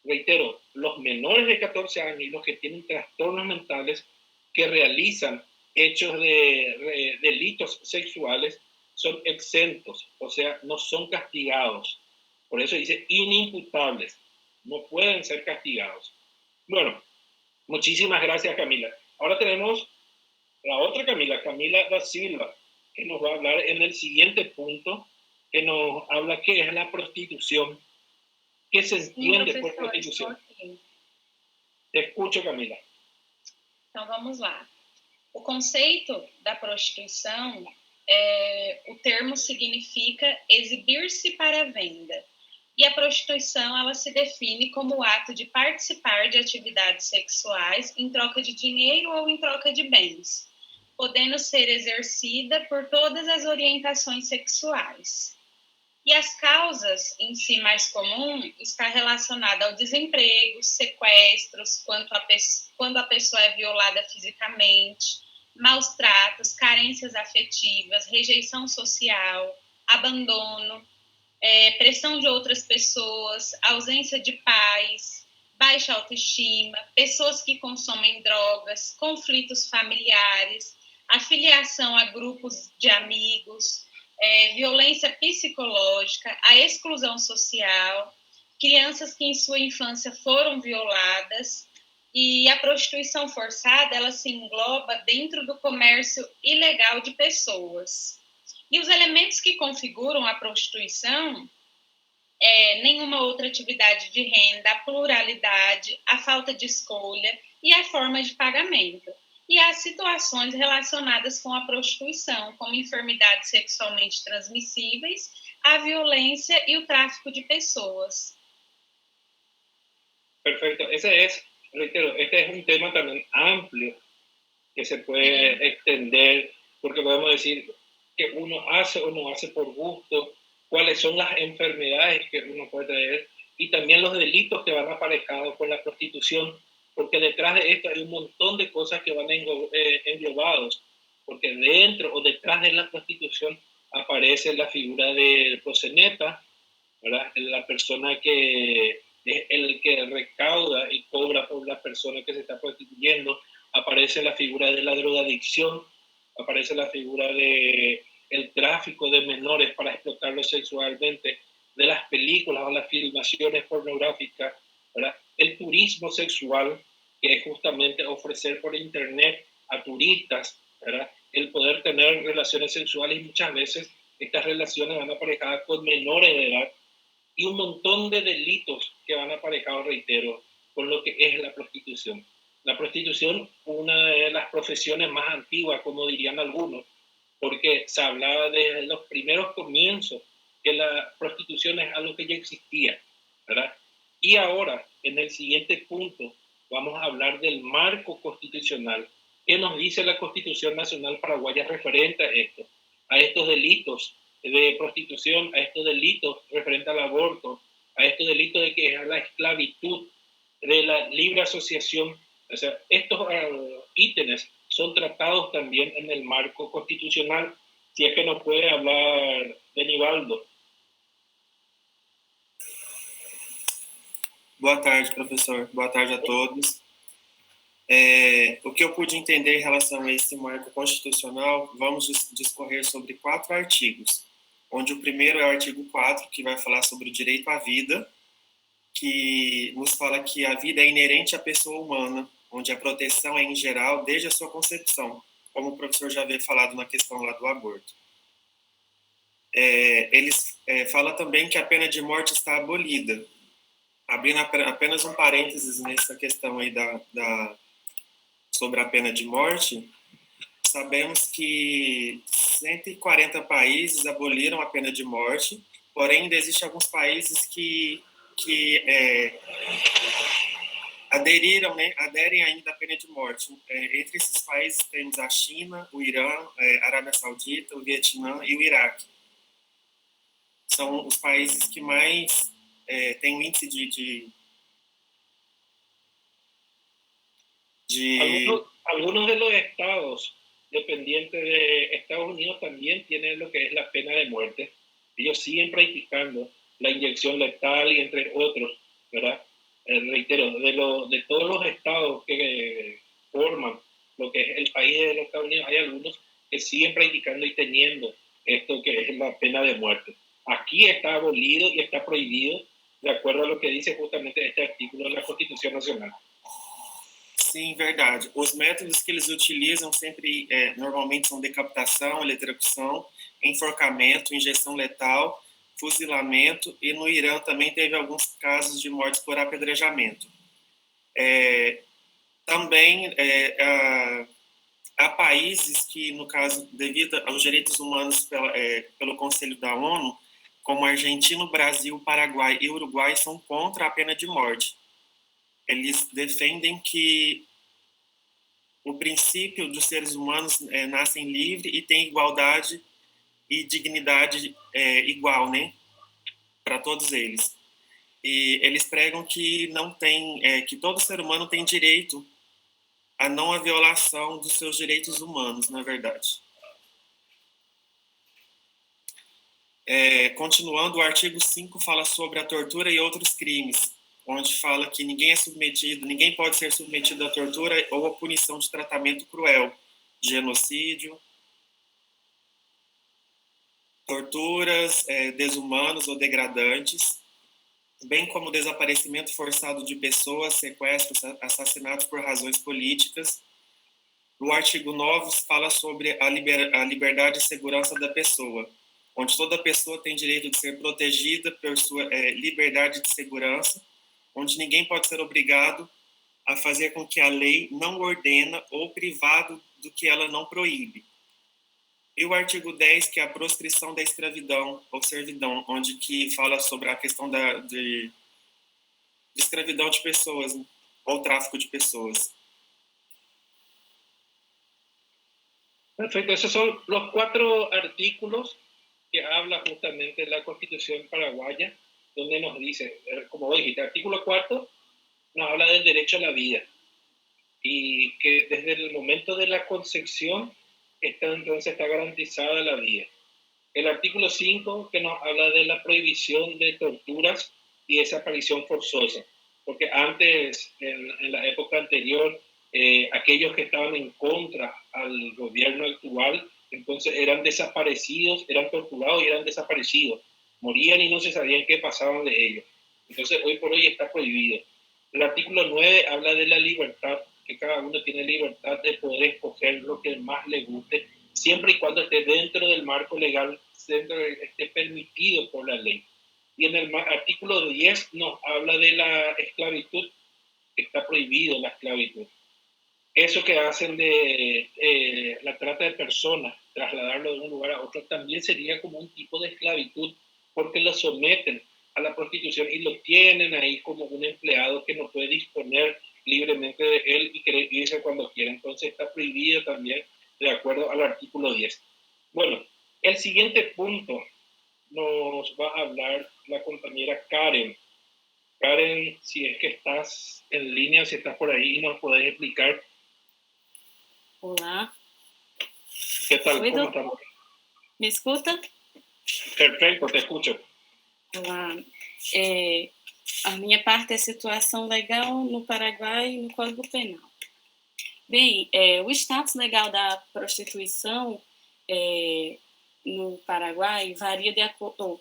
Reitero, los menores de 14 años y los que tienen trastornos mentales que realizan hechos de delitos sexuales son exentos, o sea, no son castigados. Por eso dice inimputables, no pueden ser castigados. Bueno, muchísimas gracias, Camila. Ahora tenemos la otra Camila, Camila da Silva, que nos va a hablar en el siguiente punto, que nos habla qué es la prostitución. ¿Qué se entiende por prostitución? Te escucho, Camila. Então, vamos lá. O conceito da prostituição, o termo significa exibir-se para venda. E a prostituição, ela se define como o ato de participar de atividades sexuais em troca de dinheiro ou em troca de bens, podendo ser exercida por todas as orientações sexuais. E as causas em si mais comum está relacionada ao desemprego, sequestros, quando a pessoa é violada fisicamente, maus tratos, carências afetivas, rejeição social, abandono, pressão de outras pessoas, ausência de pais, baixa autoestima, pessoas que consomem drogas, conflitos familiares, afiliação a grupos de amigos, violência psicológica, a exclusão social, crianças que em sua infância foram violadas, e a prostituição forçada, ela se engloba dentro do comércio ilegal de pessoas. E os elementos que configuram a prostituição nenhuma outra atividade de renda, a pluralidade, a falta de escolha e a forma de pagamento. E as situações relacionadas com a prostituição, como enfermidades sexualmente transmissíveis, a violência e o tráfico de pessoas. Perfecto. Reitero, este es un tema también amplio que se puede extender, porque podemos decir que uno hace o no hace por gusto, cuáles son las enfermedades que uno puede tener y también los delitos que van aparejados con la prostitución, porque detrás de esto hay un montón de cosas que van englobados, porque dentro o detrás de la prostitución aparece la figura del proxeneta, ¿verdad? La persona que es el que recauda y cobra por la persona que se está prostituyendo, aparece la figura de la drogadicción, aparece la figura de el tráfico de menores para explotarlos sexualmente, de las películas o las filmaciones pornográficas, turismo sexual, que es justamente ofrecer por internet a turistas, ¿verdad?, el poder tener relaciones sexuales, y muchas veces estas relaciones van aparejadas con menores de edad, y un montón de delitos que van aparejados, reitero, con lo que es la prostitución. La prostitución, una de las profesiones más antiguas, como dirían algunos, porque se hablaba desde los primeros comienzos que la prostitución es algo que ya existía, ¿verdad? Y ahora, en el siguiente punto, vamos a hablar del marco constitucional. ¿Qué nos dice la Constitución Nacional Paraguaya referente a estos delitos de prostitución, a estos delitos referentes al aborto, a estos delitos de que es la esclavitud, de la libre asociación? O sea, estos ítems son tratados también en el marco constitucional. Si es que nos puede hablar Benivaldo. Boa tarde, professor. Boa tarde a todos. O que eu pude entender em relação a esse marco constitucional, vamos discorrer sobre 4 artigos, onde o primeiro é o artigo 4, que vai falar sobre o direito à vida, que nos fala que a vida é inerente à pessoa humana, onde a proteção é em geral desde a sua concepção, como o professor já havia falado na questão lá do aborto. Eles fala também que a pena de morte está abolida. Abrindo apenas um parênteses nessa questão aí sobre a pena de morte, sabemos que 140 países aboliram a pena de morte, porém ainda existem alguns países que aderem ainda à pena de morte. Entre esses países temos a China, o Irã, a Arábia Saudita, o Vietnã e o Iraque. São os países que mais têm um índice Algunos de los estados dependientes de Estados Unidos también tienen lo que es la pena de muerte. Ellos siguen practicando la inyección letal y entre otros, ¿verdad? Reitero, de todos los estados que forman lo que es el país de los Estados Unidos, hay algunos que siguen practicando y teniendo esto que es la pena de muerte. Aquí está abolido y está prohibido de acuerdo a lo que dice justamente este artículo de la Constitución Nacional. Sim, verdade. Os métodos que eles utilizam sempre, normalmente, são decapitação, eletrocução, enforcamento, injeção letal, fuzilamento, e no Irã também teve alguns casos de mortes por apedrejamento. Também há países que, no caso, devido aos direitos humanos pelo Conselho da ONU, como Argentina, Brasil, Paraguai e Uruguai, são contra a pena de morte. Eles defendem que o princípio dos seres humanos nascem livres e têm igualdade e dignidade igual, né, para todos eles. E eles pregam que não tem, que todo ser humano tem direito a não a violação dos seus direitos humanos, na verdade. Continuando, o artigo 5 fala sobre a tortura e outros crimes, onde fala que ninguém pode ser submetido à tortura ou à punição de tratamento cruel, genocídio, torturas desumanos ou degradantes, bem como desaparecimento forçado de pessoas, sequestros, assassinatos por razões políticas. O artigo 9 fala sobre a liberdade e segurança da pessoa, onde toda pessoa tem direito de ser protegida por sua liberdade de segurança, onde ninguém pode ser obrigado a fazer com que a lei não ordena ou privado do que ela não proíbe. E o artigo 10, que é a proscrição da escravidão ou servidão, onde que fala sobre a questão de escravidão de pessoas, né, ou tráfico de pessoas. Perfecto, esos son los 4 artículos que habla justamente de la Constitución paraguaya, donde nos dice, como vos dijiste, artículo 4 nos habla del derecho a la vida y que desde el momento de la concepción entonces está garantizada la vida. El artículo 5 que nos habla de la prohibición de torturas y desaparición forzosa, porque antes, en la época anterior, aquellos que estaban en contra al gobierno actual, entonces eran desaparecidos, eran torturados y eran desaparecidos. Morían y no se sabían qué pasaban de ellos. Entonces, hoy por hoy está prohibido. El artículo 9 habla de la libertad, que cada uno tiene libertad de poder escoger lo que más le guste, siempre y cuando esté dentro del marco legal, esté permitido por la ley. Y en el artículo 10 nos habla de la esclavitud, que está prohibido la esclavitud. Eso que hacen de la trata de personas, trasladarlo de un lugar a otro, también sería como un tipo de esclavitud, porque lo someten a la prostitución y lo tienen ahí como un empleado que no puede disponer libremente de él y querer irse cuando quiera. Entonces está prohibido también de acuerdo al artículo 10. Bueno, el siguiente punto nos va a hablar la compañera Karen. Karen, si es que estás en línea, si estás por ahí, nos podés explicar. Olá. ¿Qué tal? Oi, ¿Cómo doutor. estamos? Me escuta? Perfeito, te escucho. Olá. A minha parte é situação legal no Paraguai e no Código Penal. Bem, o status legal da prostituição no Paraguai varia de acordo,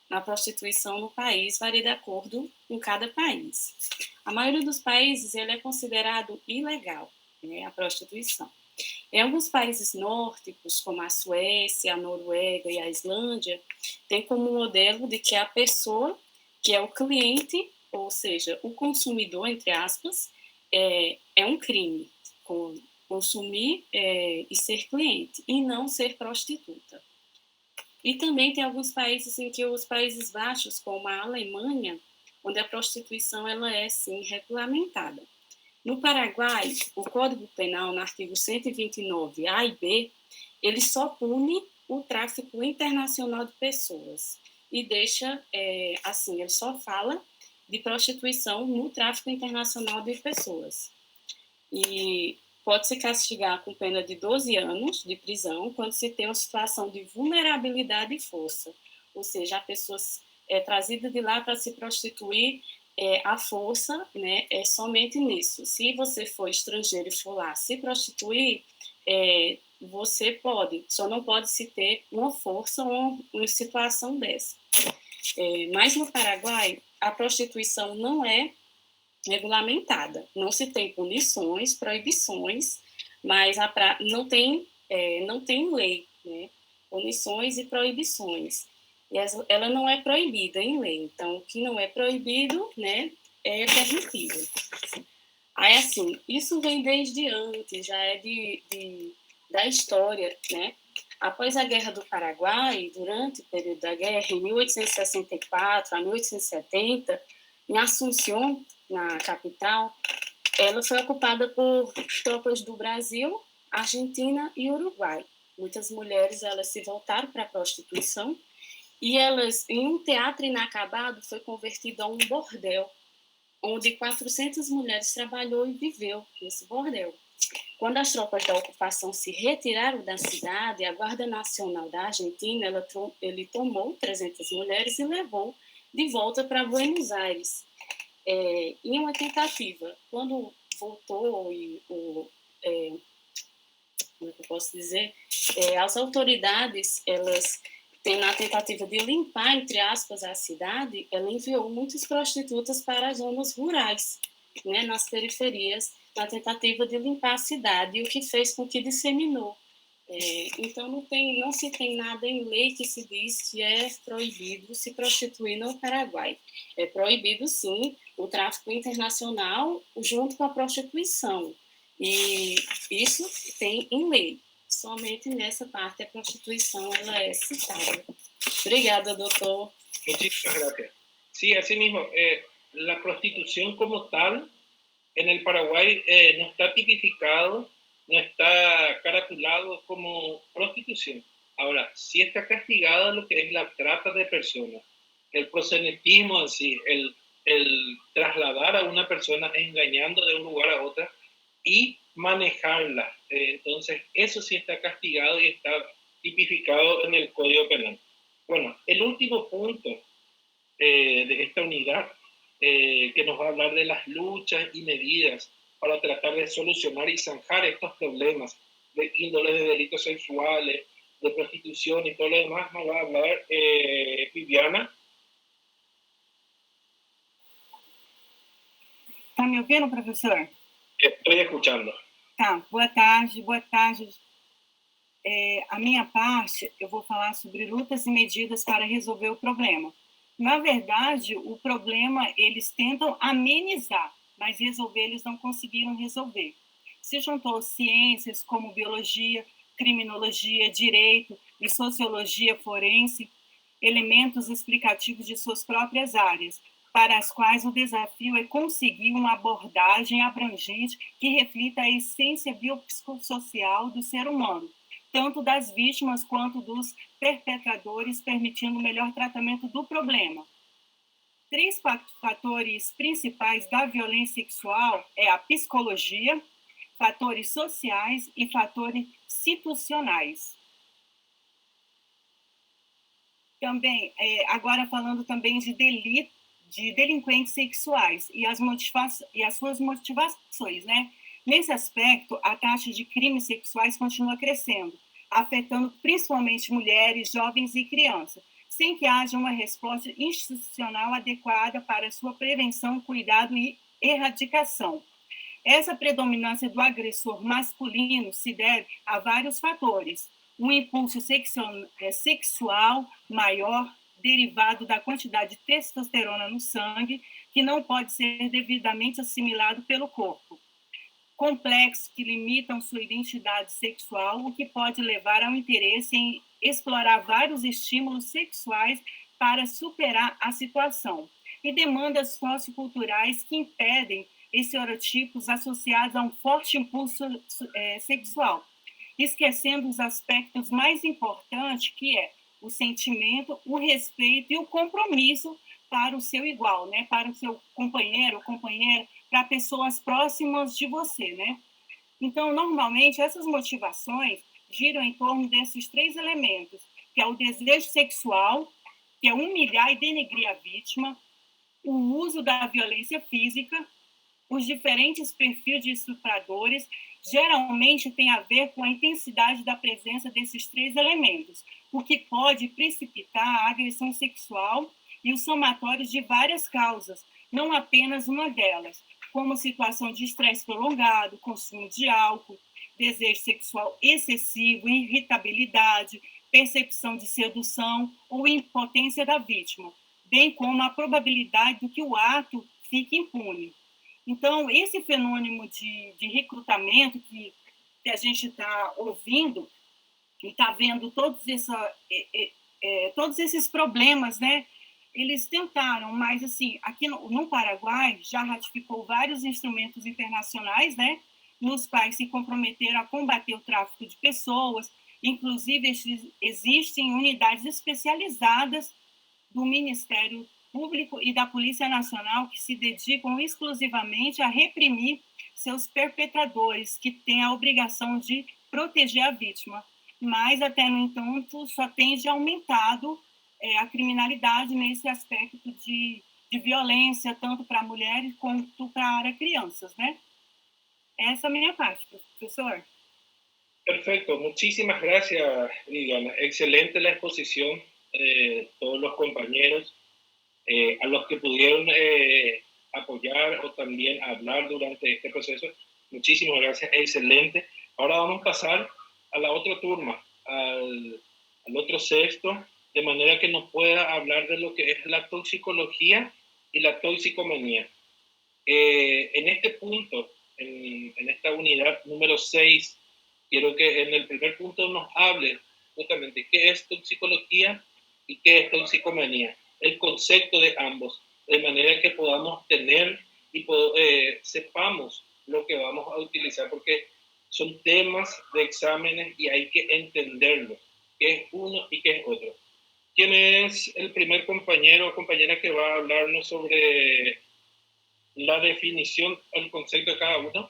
na prostituição no país varia de acordo com cada país. A maioria dos países ele é considerado ilegal, né, a prostituição. Em alguns países nórdicos, como a Suécia, a Noruega e a Islândia, tem como modelo de que a pessoa, que é o cliente, ou seja, o consumidor, entre aspas, é um crime, consumir e ser cliente, e não ser prostituta. E também tem alguns países em que os Países Baixos, como a Alemanha, onde a prostituição ela é, sim, regulamentada. No Paraguai, o Código Penal, no artigo 129, A e B, ele só pune o tráfico internacional de pessoas e deixa, assim, ele só fala de prostituição no tráfico internacional de pessoas. E pode se castigar com pena de 12 anos de prisão quando se tem uma situação de vulnerabilidade e força, ou seja, a pessoa é trazida de lá para se prostituir, a força, né, é somente nisso. Se você for estrangeiro e for lá se prostituir, você pode, só não pode se ter uma força ou uma situação dessa. Mas no Paraguai, a prostituição não é regulamentada, não se tem punições, proibições, mas não tem lei, né? Punições e proibições. E ela não é proibida em lei, então o que não é proibido, né, é permitido. Aí, assim, isso vem desde antes, já é da história, né? Após a Guerra do Paraguai, durante o período da guerra, em 1864 a 1870, em Assunção, na capital, ela foi ocupada por tropas do Brasil, Argentina e Uruguai. Muitas mulheres elas se voltaram para a prostituição e elas, em um teatro inacabado, foi convertido a um bordel, onde 400 mulheres trabalhou e viveu nesse bordel. Quando as tropas da ocupação se retiraram da cidade, a Guarda Nacional da Argentina ele tomou 300 mulheres e levou de volta para Buenos Aires. Em uma tentativa, quando voltou como é que eu posso dizer, as autoridades, elas na tentativa de limpar, entre aspas, a cidade, ela enviou muitas prostitutas para as zonas rurais, né, nas periferias, na tentativa de limpar a cidade, o que fez com que disseminou. Então, não se tem nada em lei que se diz que é proibido se prostituir no Paraguai. É proibido, sim, o tráfico internacional junto com a prostituição. E isso tem em lei. Somente nessa parte a prostituição ela é citada. Obrigada, doutor. Muchísimas gracias. Sí, así mismo, la prostitución como tal en el Paraguay no está tipificado, no está caratulado como prostitución. Ahora, sí está castigada lo que es la trata de personas, el proxenetismo en sí, el trasladar a una persona engañando de un lugar a otra y manejarla. Entonces, eso sí está castigado y está tipificado en el Código Penal. Bueno, el último punto de esta unidad que nos va a hablar de las luchas y medidas para tratar de solucionar y zanjar estos problemas de índole de delitos sexuales, de prostitución y todo lo demás, nos va a hablar Viviana. me ouvindo, professor? Estou escuchando. Tá, boa tarde, boa tarde. A minha parte, eu vou falar sobre lutas e medidas para resolver o problema. Na verdade, o problema eles tentam amenizar, mas resolver eles não conseguiram resolver. Se juntou ciências como biologia, criminologia, direito e sociologia forense, elementos explicativos de suas próprias áreas, para as quais o desafio é conseguir uma abordagem abrangente que reflita a essência biopsicossocial do ser humano, tanto das vítimas quanto dos perpetradores, permitindo o melhor tratamento do problema. 3 fatores principais da violência sexual é a psicologia, fatores sociais e fatores institucionais. Também, agora falando também de delinquentes sexuais e as suas motivações, né? Nesse aspecto, a taxa de crimes sexuais continua crescendo, afetando principalmente mulheres, jovens e crianças, sem que haja uma resposta institucional adequada para sua prevenção, cuidado e erradicação. Essa predominância do agressor masculino se deve a vários fatores. Um impulso sexual maior, derivado da quantidade de testosterona no sangue, que não pode ser devidamente assimilado pelo corpo. Complexos que limitam sua identidade sexual, o que pode levar ao interesse em explorar vários estímulos sexuais para superar a situação. E demandas socioculturais que impedem estereotipos associados a um forte impulso sexual, esquecendo os aspectos mais importantes, que é o sentimento, o respeito e o compromisso para o seu igual, né? Para o seu companheiro ou companheira, para pessoas próximas de você, né? Então, normalmente, essas motivações giram em torno desses 3 elementos, que é o desejo sexual, que é humilhar e denegrir a vítima, o uso da violência física, os diferentes perfis de estupradores, geralmente tem a ver com a intensidade da presença desses 3 elementos, o que pode precipitar a agressão sexual e o somatório de várias causas, não apenas uma delas, como situação de estresse prolongado, consumo de álcool, desejo sexual excessivo, irritabilidade, percepção de sedução ou impotência da vítima, bem como a probabilidade de que o ato fique impune. Então, esse fenômeno de recrutamento que a gente está ouvindo e está vendo todos esses problemas, né? Eles tentaram, mas, assim, aqui no Paraguai já ratificou vários instrumentos internacionais, né? Nos quais se comprometeram a combater o tráfico de pessoas, inclusive existem unidades especializadas do Ministério Público e da Polícia Nacional que se dedicam exclusivamente a reprimir seus perpetradores, que têm a obrigação de proteger a vítima. Mas, até no entanto, só tende aumentado a criminalidade nesse aspecto de violência, tanto para mulheres quanto para crianças, né? Essa é a minha parte, professor. Perfecto, muchísimas gracias, Liliana. Excelente la exposición de todos los compañeros, a los que pudieron apoyar o también hablar durante este proceso. Muchísimas gracias, excelente. Ahora vamos a pasar a la otra turma, al otro sexto, de manera que nos pueda hablar de lo que es la toxicología y la toxicomanía. En este punto, en esta unidad número 6, quiero que en el primer punto nos hable justamente qué es toxicología y qué es toxicomanía, el concepto de ambos, de manera que podamos tener y sepamos lo que vamos a utilizar, porque son temas de exámenes y hay que entenderlos, qué es uno y qué es otro. ¿Quién es el primer compañero o compañera que va a hablarnos sobre la definición, el concepto de cada uno?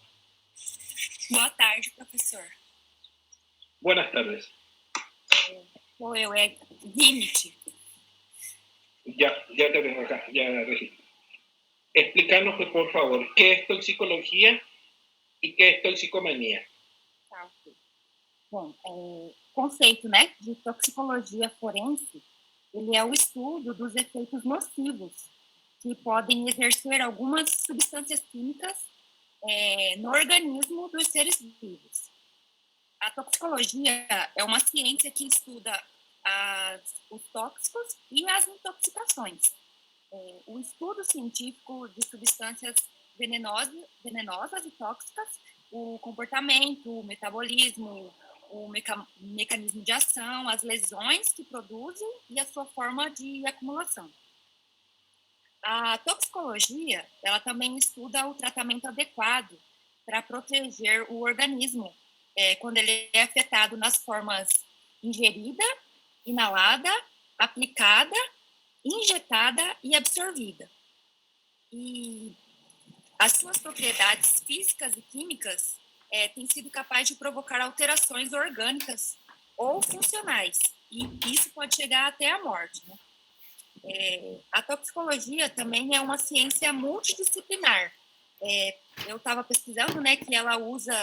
Boa tarde, professor. Buenas tardes. Sou eu, é Ginit. Ya te tengo acá, ya registro. Explícanos, por favor, qué es toxicología e que é toxicomania. Tá, ok. Bom, o conceito, né, de toxicologia forense, ele é o estudo dos efeitos nocivos que podem exercer algumas substâncias químicas no organismo dos seres vivos. A toxicologia é uma ciência que estuda os tóxicos e as intoxicações. O estudo científico de substâncias venenosas e tóxicas, o comportamento, o metabolismo, o mecanismo de ação, as lesões que produzem e a sua forma de acumulação. A toxicologia, ela também estuda o tratamento adequado para proteger o organismo quando ele é afetado nas formas ingerida, inalada, aplicada, injetada e absorvida. E as suas propriedades físicas e químicas têm sido capazes de provocar alterações orgânicas ou funcionais, e isso pode chegar até a morte, né? A toxicologia também é uma ciência multidisciplinar. Eu estava pesquisando, né, que ela usa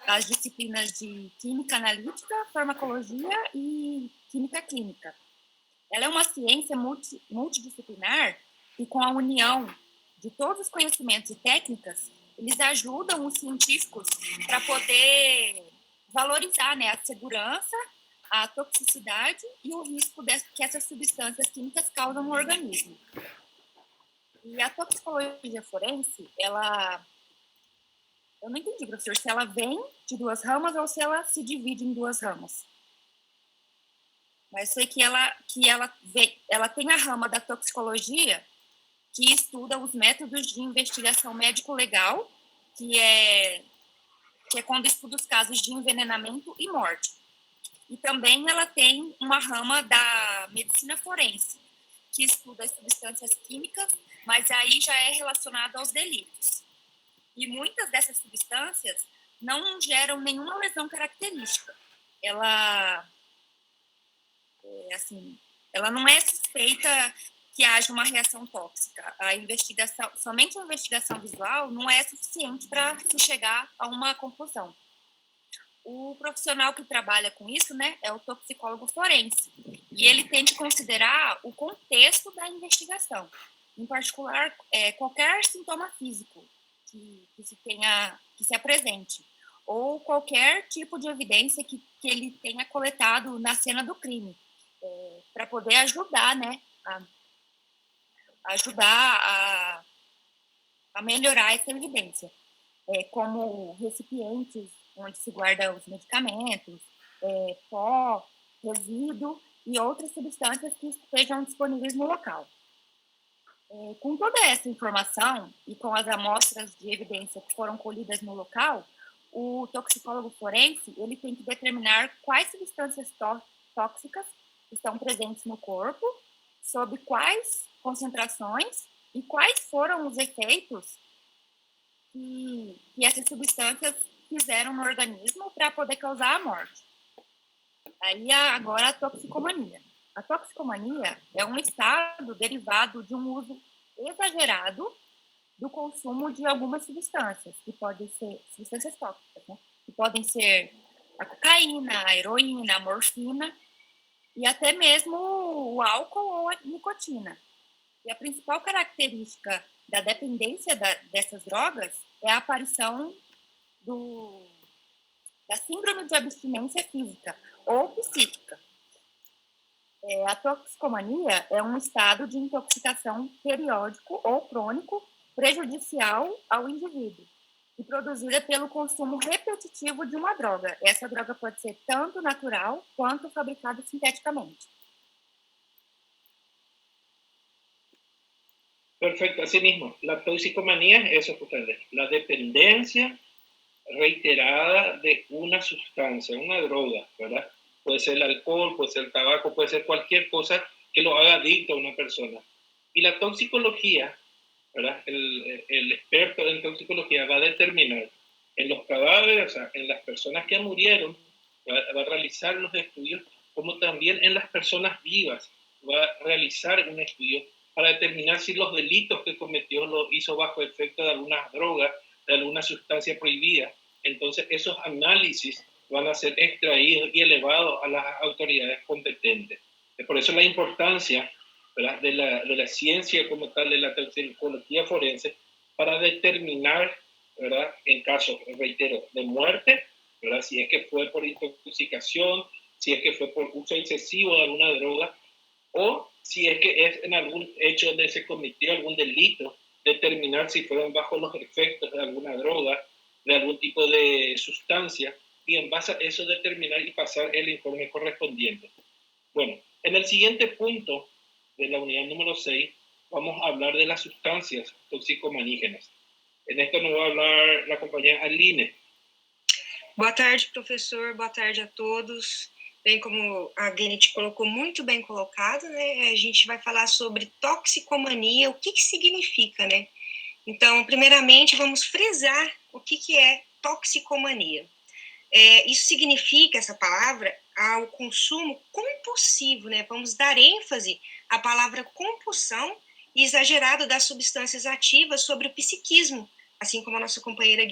as disciplinas de química analítica, farmacologia e química clínica. Ela é uma ciência multidisciplinar e, com a união de todos os conhecimentos e técnicas, eles ajudam os científicos para poder valorizar, né, a segurança, a toxicidade e o risco que essas substâncias químicas causam no organismo. E a toxicologia forense, eu não entendi, professor, se ela vem de duas ramas ou se ela se divide em duas ramas. Mas sei que ela tem a rama da toxicologia, que estuda os métodos de investigação médico-legal, que é quando estuda os casos de envenenamento e morte. E também ela tem uma rama da medicina forense, que estuda as substâncias químicas, mas aí já é relacionado aos delitos. E muitas dessas substâncias não geram nenhuma lesão característica. Ela não é suspeita que haja uma reação tóxica. Somente a investigação visual não é suficiente para se chegar a uma conclusão. O profissional que trabalha com isso, né, é o toxicólogo forense, e ele tem que considerar o contexto da investigação, em particular, qualquer sintoma físico que se apresente, ou qualquer tipo de evidência que ele tenha coletado na cena do crime, para poder ajudar, né, a melhorar essa evidência, como recipientes onde se guarda os medicamentos, pó, resíduo e outras substâncias que estejam disponíveis no local. Com toda essa informação e com as amostras de evidência que foram colhidas no local, o toxicólogo forense ele tem que determinar quais substâncias tóxicas estão presentes no corpo, sob quais concentrações e quais foram os efeitos que essas substâncias fizeram no organismo para poder causar a morte. Aí agora a toxicomania. A toxicomania é um estado derivado de um uso exagerado do consumo de algumas substâncias, que podem ser substâncias tóxicas, né? Que podem ser a cocaína, a heroína, a morfina e até mesmo o álcool ou a nicotina. E a principal característica da dependência dessas drogas é a aparição da síndrome de abstinência física ou psíquica. A toxicomania é um estado de intoxicação periódico ou crônico prejudicial ao indivíduo e produzida pelo consumo repetitivo de uma droga. Essa droga pode ser tanto natural quanto fabricada sinteticamente. Perfecto, así mismo. La toxicomanía es eso justamente, la dependencia reiterada de una sustancia, una droga, ¿verdad? Puede ser el alcohol, puede ser el tabaco, puede ser cualquier cosa que lo haga adicto a una persona. Y la toxicología, ¿verdad? El experto en toxicología va a determinar en los cadáveres, o sea, en las personas que murieron, va a realizar los estudios, como también en las personas vivas, va a realizar un estudio para determinar si los delitos que cometió lo hizo bajo efecto de alguna droga, de alguna sustancia prohibida. Entonces, esos análisis van a ser extraídos y elevados a las autoridades competentes. Por eso la importancia ¿verdad?, de la ciencia como tal, de la toxicología forense, para determinar, ¿verdad?, en caso, reitero, de muerte, ¿verdad?, si es que fue por intoxicación, si es que fue por uso excesivo de alguna droga, o si es que es en algún hecho donde se cometió algún delito, determinar si fueron bajo los efectos de alguna droga, de algún tipo de sustancia, y en base a eso determinar y pasar el informe correspondiente. Bueno, en el siguiente punto de la unidad número 6, vamos a hablar de las sustancias toxicomanígenas. En esto nos va a hablar la compañera Aline. Boa tarde, professor. Boa tarde a todos. Bem, como a Gennett colocou, muito bem colocado, né? A gente vai falar sobre toxicomania, o que significa, né? Então, primeiramente, vamos frisar o que é toxicomania. Isso significa, essa palavra, ao consumo compulsivo, né? Vamos dar ênfase à palavra compulsão e exagerado das substâncias ativas sobre o psiquismo, assim como a nossa companheira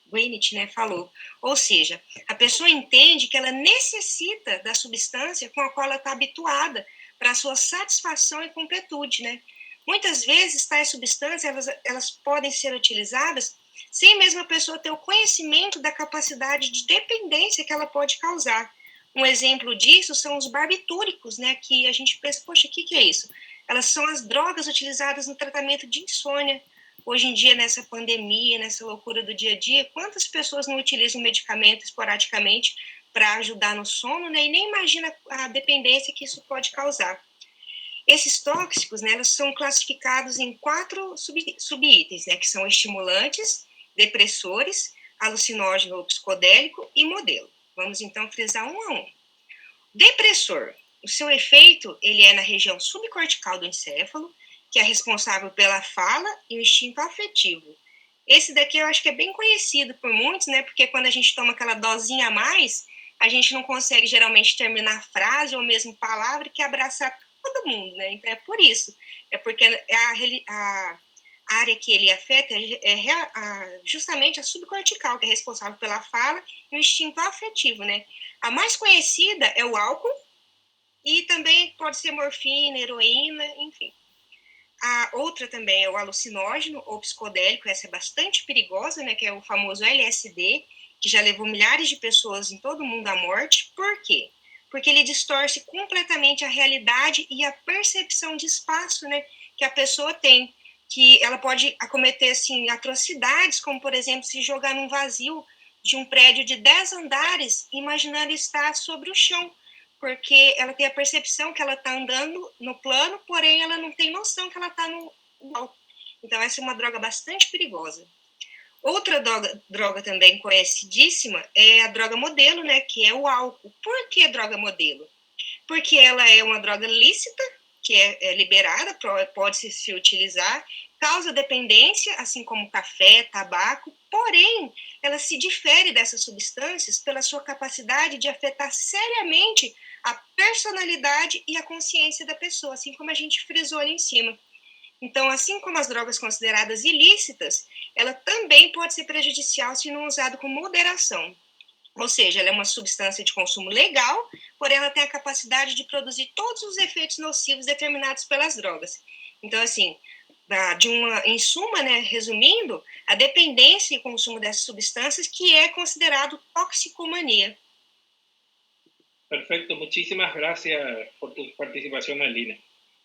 Gwyneth, né, falou. Ou seja, a pessoa entende que ela necessita da substância com a qual ela está habituada para a sua satisfação e completude, né? Muitas vezes, tais substâncias, elas podem ser utilizadas sem mesmo a pessoa ter o conhecimento da capacidade de dependência que ela pode causar. Um exemplo disso são os barbitúricos, né, que a gente pensa, poxa, o que é isso? Elas são as drogas utilizadas no tratamento de insônia. Hoje em dia, nessa pandemia, nessa loucura do dia a dia, quantas pessoas não utilizam medicamento esporadicamente para ajudar no sono, né, e nem imagina a dependência que isso pode causar. Esses tóxicos, né, eles são classificados em 4 subitens, né, que são estimulantes, depressores, alucinógeno ou psicodélico e modelo. Vamos, então, frisar um a um. Depressor. O seu efeito, ele é na região subcortical do encéfalo, que é responsável pela fala e o instinto afetivo. Esse daqui eu acho que é bem conhecido por muitos, né? Porque quando a gente toma aquela dosinha a mais, a gente não consegue geralmente terminar a frase ou mesmo palavra que abraça todo mundo, né? Então é por isso. É porque a área que ele afeta é justamente a subcortical, que é responsável pela fala e o instinto afetivo, né? A mais conhecida é o álcool e também pode ser morfina, heroína, enfim. A outra também é o alucinógeno ou psicodélico, essa é bastante perigosa, né, que é o famoso LSD, que já levou milhares de pessoas em todo o mundo à morte. Por quê? Porque ele distorce completamente a realidade e a percepção de espaço, né, que a pessoa tem, que ela pode acometer assim, atrocidades, como, por exemplo, se jogar num vazio de um prédio de 10 andares, imaginando estar sobre o chão, porque ela tem a percepção que ela está andando no plano, porém ela não tem noção que ela está no alto. Então, essa é uma droga bastante perigosa. Outra droga também conhecidíssima é a droga modelo, né, que é o álcool. Por que droga modelo? Porque ela é uma droga lícita, que é liberada, pode se utilizar, causa dependência, assim como café, tabaco, porém, ela se difere dessas substâncias pela sua capacidade de afetar seriamente a personalidade e a consciência da pessoa, assim como a gente frisou ali em cima. Então, assim como as drogas consideradas ilícitas, ela também pode ser prejudicial se não usada com moderação. Ou seja, ela é uma substância de consumo legal, porém ela tem a capacidade de produzir todos os efeitos nocivos determinados pelas drogas. Então, assim, em suma, né, resumindo, a dependência e consumo dessas substâncias que é considerado toxicomania. Perfecto, muchísimas gracias por tu participación, Aline.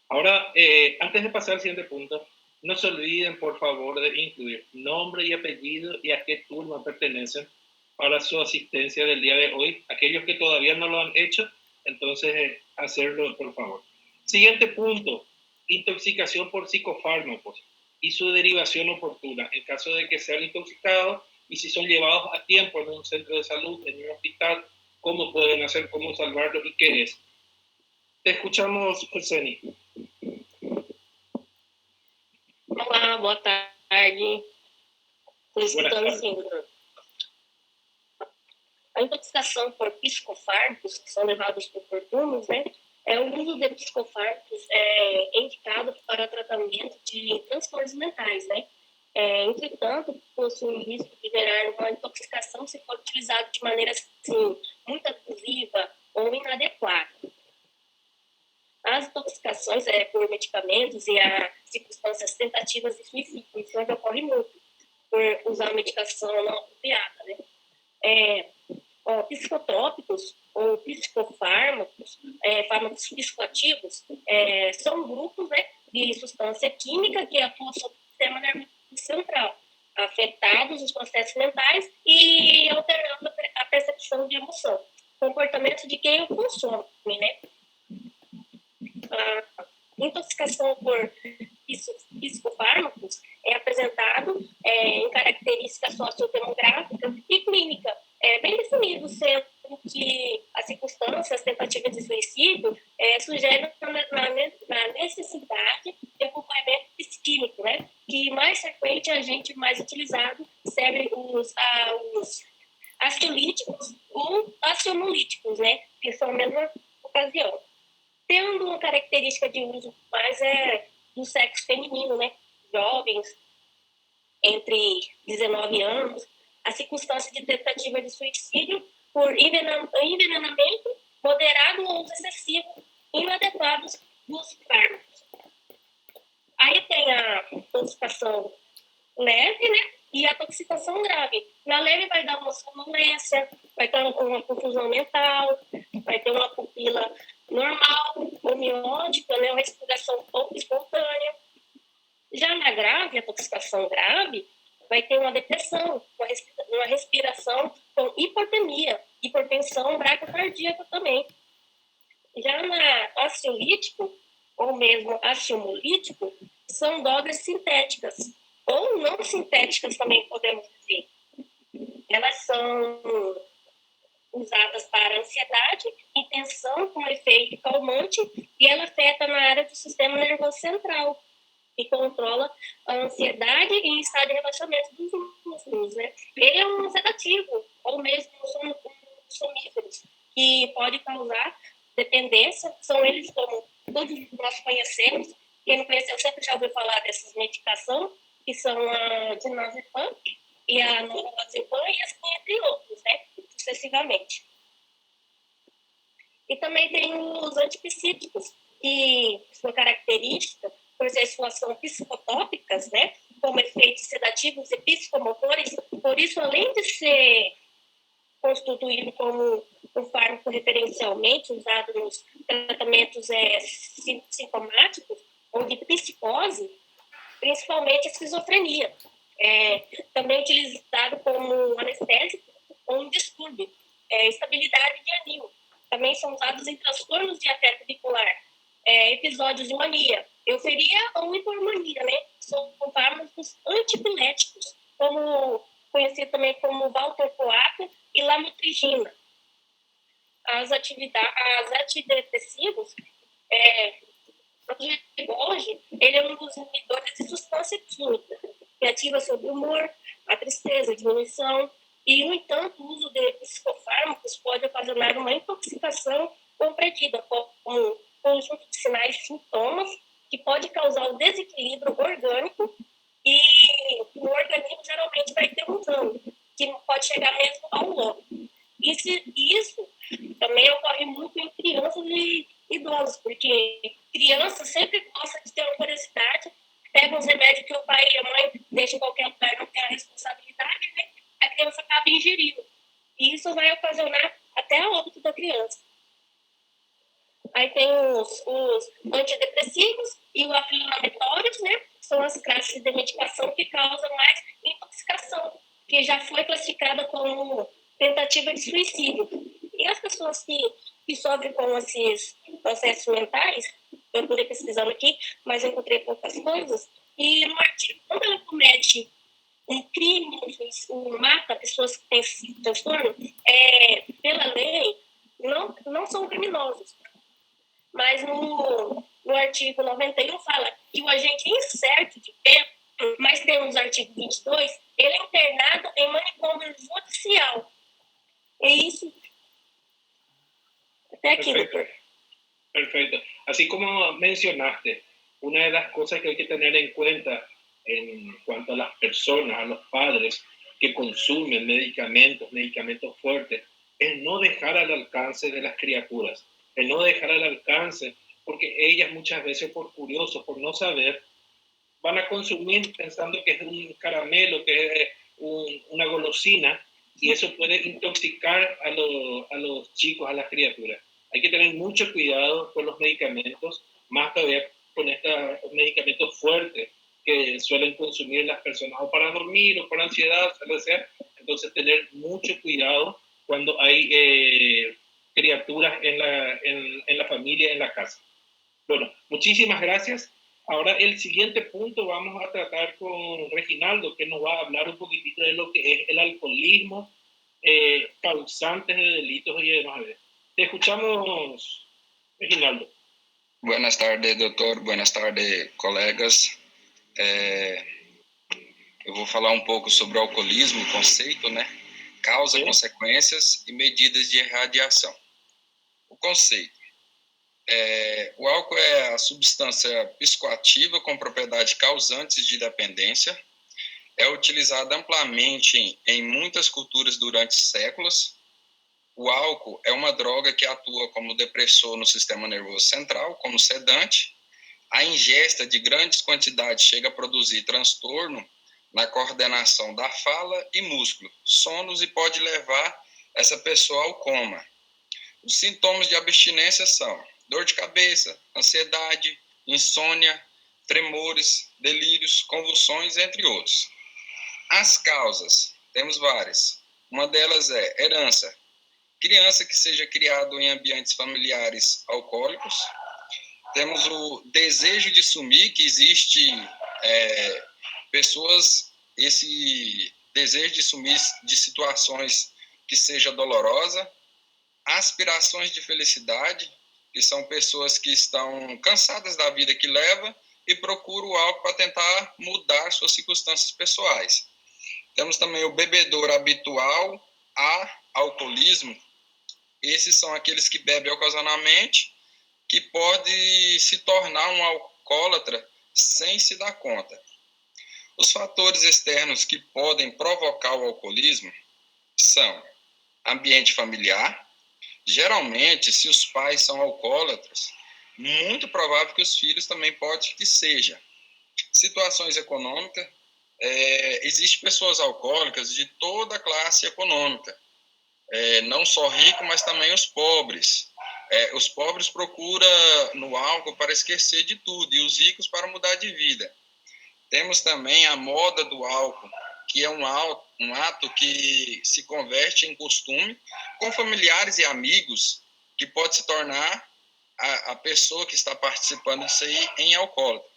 Ahora, antes de pasar al siguiente punto, no se olviden, por favor, de incluir nombre y apellido y a qué turno pertenecen para su asistencia del día de hoy. Aquellos que todavía no lo han hecho, entonces hacerlo, por favor. Siguiente punto, intoxicación por psicofármacos y su derivación oportuna en caso de que sean intoxicados y si son llevados a tiempo en un centro de salud, en un hospital, cómo pueden hacer, cómo salvarlo y qué es. Te escuchamos, Joseni. Olá, boa tarde. Estou escutando sim. A intoxicação por psicofármacos, que são levados por oportunos, né? O uso de psicofármacos é indicado para tratamento de transtornos mentais, né? Entretanto, possui risco de gerar uma intoxicação se for utilizado de maneira assim, muito abusiva ou inadequada. as intoxicações por medicamentos e as circunstâncias tentativas de suicídio. Isso ocorre muito por usar medicação não apropriada, né? Psicotrópicos ou psicofármacos, fármacos psicoativos, são grupos, né, de substância química que atuam sobre o sistema nervoso central, afetados os processos mentais e alterando a percepção de emoção, comportamento de quem o consome, né? A intoxicação por psicofármacos é apresentado em características sociodemográficas e clínica, bem definido, sendo que as circunstâncias, tentativas de suicídio, sugerem na necessidade de acompanhamento psiquímico, né? Que mais frequente, agente mais utilizado, serve os ansiolíticos ou acionolíticos, né? Que são a mesma ocasião. Tendo uma característica de uso mais do sexo feminino, né? Jovens, entre 19 anos, a circunstância de tentativa de suicídio por envenenamento moderado ou uso excessivo inadequados dos fármacos. Aí tem a intoxicação leve, né? E a intoxicação grave. Na leve vai dar uma sonolência, vai ter uma confusão mental, vai ter uma pupila normal, homeótica, né? Uma respiração pouco espontânea. Já na grave, a intoxicação grave, vai ter uma depressão, uma respiração com hipotermia, hipertensão bracocardíaca também. Já na ansiolítico, ou mesmo aciomolítico, são drogas sintéticas, ou não sintéticas também podemos dizer. Elas são usadas para ansiedade e tensão com efeito calmante, e ela afeta na área do sistema nervoso central, que controla a ansiedade e estado de relaxamento dos músculos, né? Ele é um sedativo, ou mesmo soníferos, que pode causar dependência. São eles como todos nós conhecemos. Quem não conheceu sempre já ouviu falar dessas medicações, que são a dinazepam e a norazepam, e assim entre outros, né? Sucessivamente. E também tem os antipsíquicos, que sua característica por ser sua ação psicotópicas, né, como efeitos sedativos e psicomotores. Por isso, além de ser constituído como um fármaco referencialmente usado nos tratamentos sintomáticos ou de psicose, principalmente a esquizofrenia, também utilizado como anestésico ou um distúrbio, estabilidade de ânimo. Também são usados em transtornos de afeto bipolar, episódios de mania, euforia ou hipermania, né? São fármacos antipiléticos, conhecido também como valproato e lamotrigina. As antidepressivos, hoje, ele é um dos inibidores de substância química, que ativa sobre o humor, a tristeza, a diminuição, e, no entanto, o uso de psicofármacos pode ocasionar uma intoxicação compreendida como um conjunto de sinais e sintomas que pode causar um desequilíbrio orgânico, e o organismo geralmente vai ter um dano, que pode chegar mesmo ao óbito. Isso também ocorre muito em crianças e idosos, porque criança sempre gosta de ter uma curiosidade, pega uns remédios que o pai e a mãe deixam em qualquer lugar, não tem a responsabilidade, né? A criança acaba ingerindo. E isso vai ocasionar até a óbito da criança. Aí tem os antidepressivos e os aflinatórios, né? São as classes de medicação que causam mais intoxicação, que já foi classificada como tentativa de suicídio. E as pessoas que sofrem com esses processos mentais, eu estou pesquisando aqui, mas eu encontrei poucas coisas, e no artigo, quando ela comete um crime, mata pessoas que têm esse transtorno, pela lei, não são criminosos. Mas no artigo 91 fala que o agente incerto de pena, mas temos o artigo 22, ele é internado em manicômio judicial. É isso. Até aqui, doutor. Perfecto. Así como mencionaste, una de las cosas que hay que tener en cuenta en cuanto a las personas, a los padres que consumen medicamentos fuertes, es no dejar al alcance de las criaturas, es no dejar al alcance porque ellas muchas veces por curiosos, por no saber, van a consumir pensando que es un caramelo, que es una golosina, y eso puede intoxicar a los chicos, a las criaturas. Hay que tener mucho cuidado con los medicamentos, más todavía con estos medicamentos fuertes que suelen consumir las personas o para dormir o para ansiedad, o lo que sea. Entonces, tener mucho cuidado cuando hay criaturas en la familia, en la casa. Bueno, muchísimas gracias. Ahora el siguiente punto vamos a tratar con Reginaldo, que nos va a hablar un poquitito de lo que es el alcoholismo, causantes de delitos y demás. Te escuchamos, Reginaldo. Buenas tardes, doutor. Buenas tardes, colegas. Eu vou falar um pouco sobre o alcoolismo, o conceito, né? Causa, consequências e medidas de erradiação. O conceito. O álcool é a substância psicoativa com propriedades causantes de dependência. É utilizado amplamente em muitas culturas durante séculos. O álcool é uma droga que atua como depressor no sistema nervoso central, como sedante. A ingesta de grandes quantidades chega a produzir transtorno na coordenação da fala e músculo, sonos, e pode levar essa pessoa ao coma. Os sintomas de abstinência são dor de cabeça, ansiedade, insônia, tremores, delírios, convulsões, entre outros. As causas, temos várias. Uma delas é herança. Criança que seja criado em ambientes familiares alcoólicos. Temos o desejo de sumir, que existe pessoas, esse desejo de sumir de situações que seja dolorosa. Aspirações de felicidade, que são pessoas que estão cansadas da vida que leva e procuram o álcool para tentar mudar suas circunstâncias pessoais. Temos também o bebedor habitual a alcoolismo. Esses são aqueles que bebem ocasionalmente, que pode se tornar um alcoólatra sem se dar conta. Os fatores externos que podem provocar o alcoolismo são ambiente familiar. Geralmente, se os pais são alcoólatras, muito provável que os filhos também pode que seja. Situações econômicas, existem pessoas alcoólicas de toda a classe econômica, não só ricos, mas também os pobres. Os pobres procuram no álcool para esquecer de tudo, e os ricos para mudar de vida. Temos também a moda do álcool, que é um ato que se converte em costume com familiares e amigos, que pode se tornar a pessoa que está participando disso aí em alcoólatra.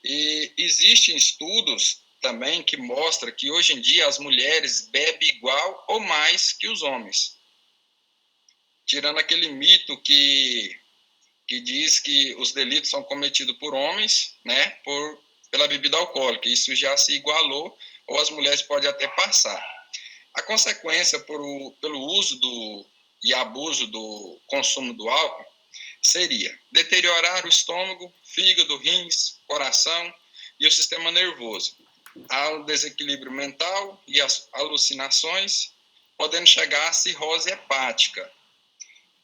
E existem estudos também que mostram que hoje em dia as mulheres bebem igual ou mais que os homens. Tirando aquele mito que diz que os delitos são cometidos por homens, né, pela bebida alcoólica. Isso já se igualou, ou as mulheres podem até passar. A consequência pelo uso e abuso do consumo do álcool seria deteriorar o estômago, fígado, rins, coração e o sistema nervoso. Há um desequilíbrio mental e as alucinações, podendo chegar à cirrose hepática.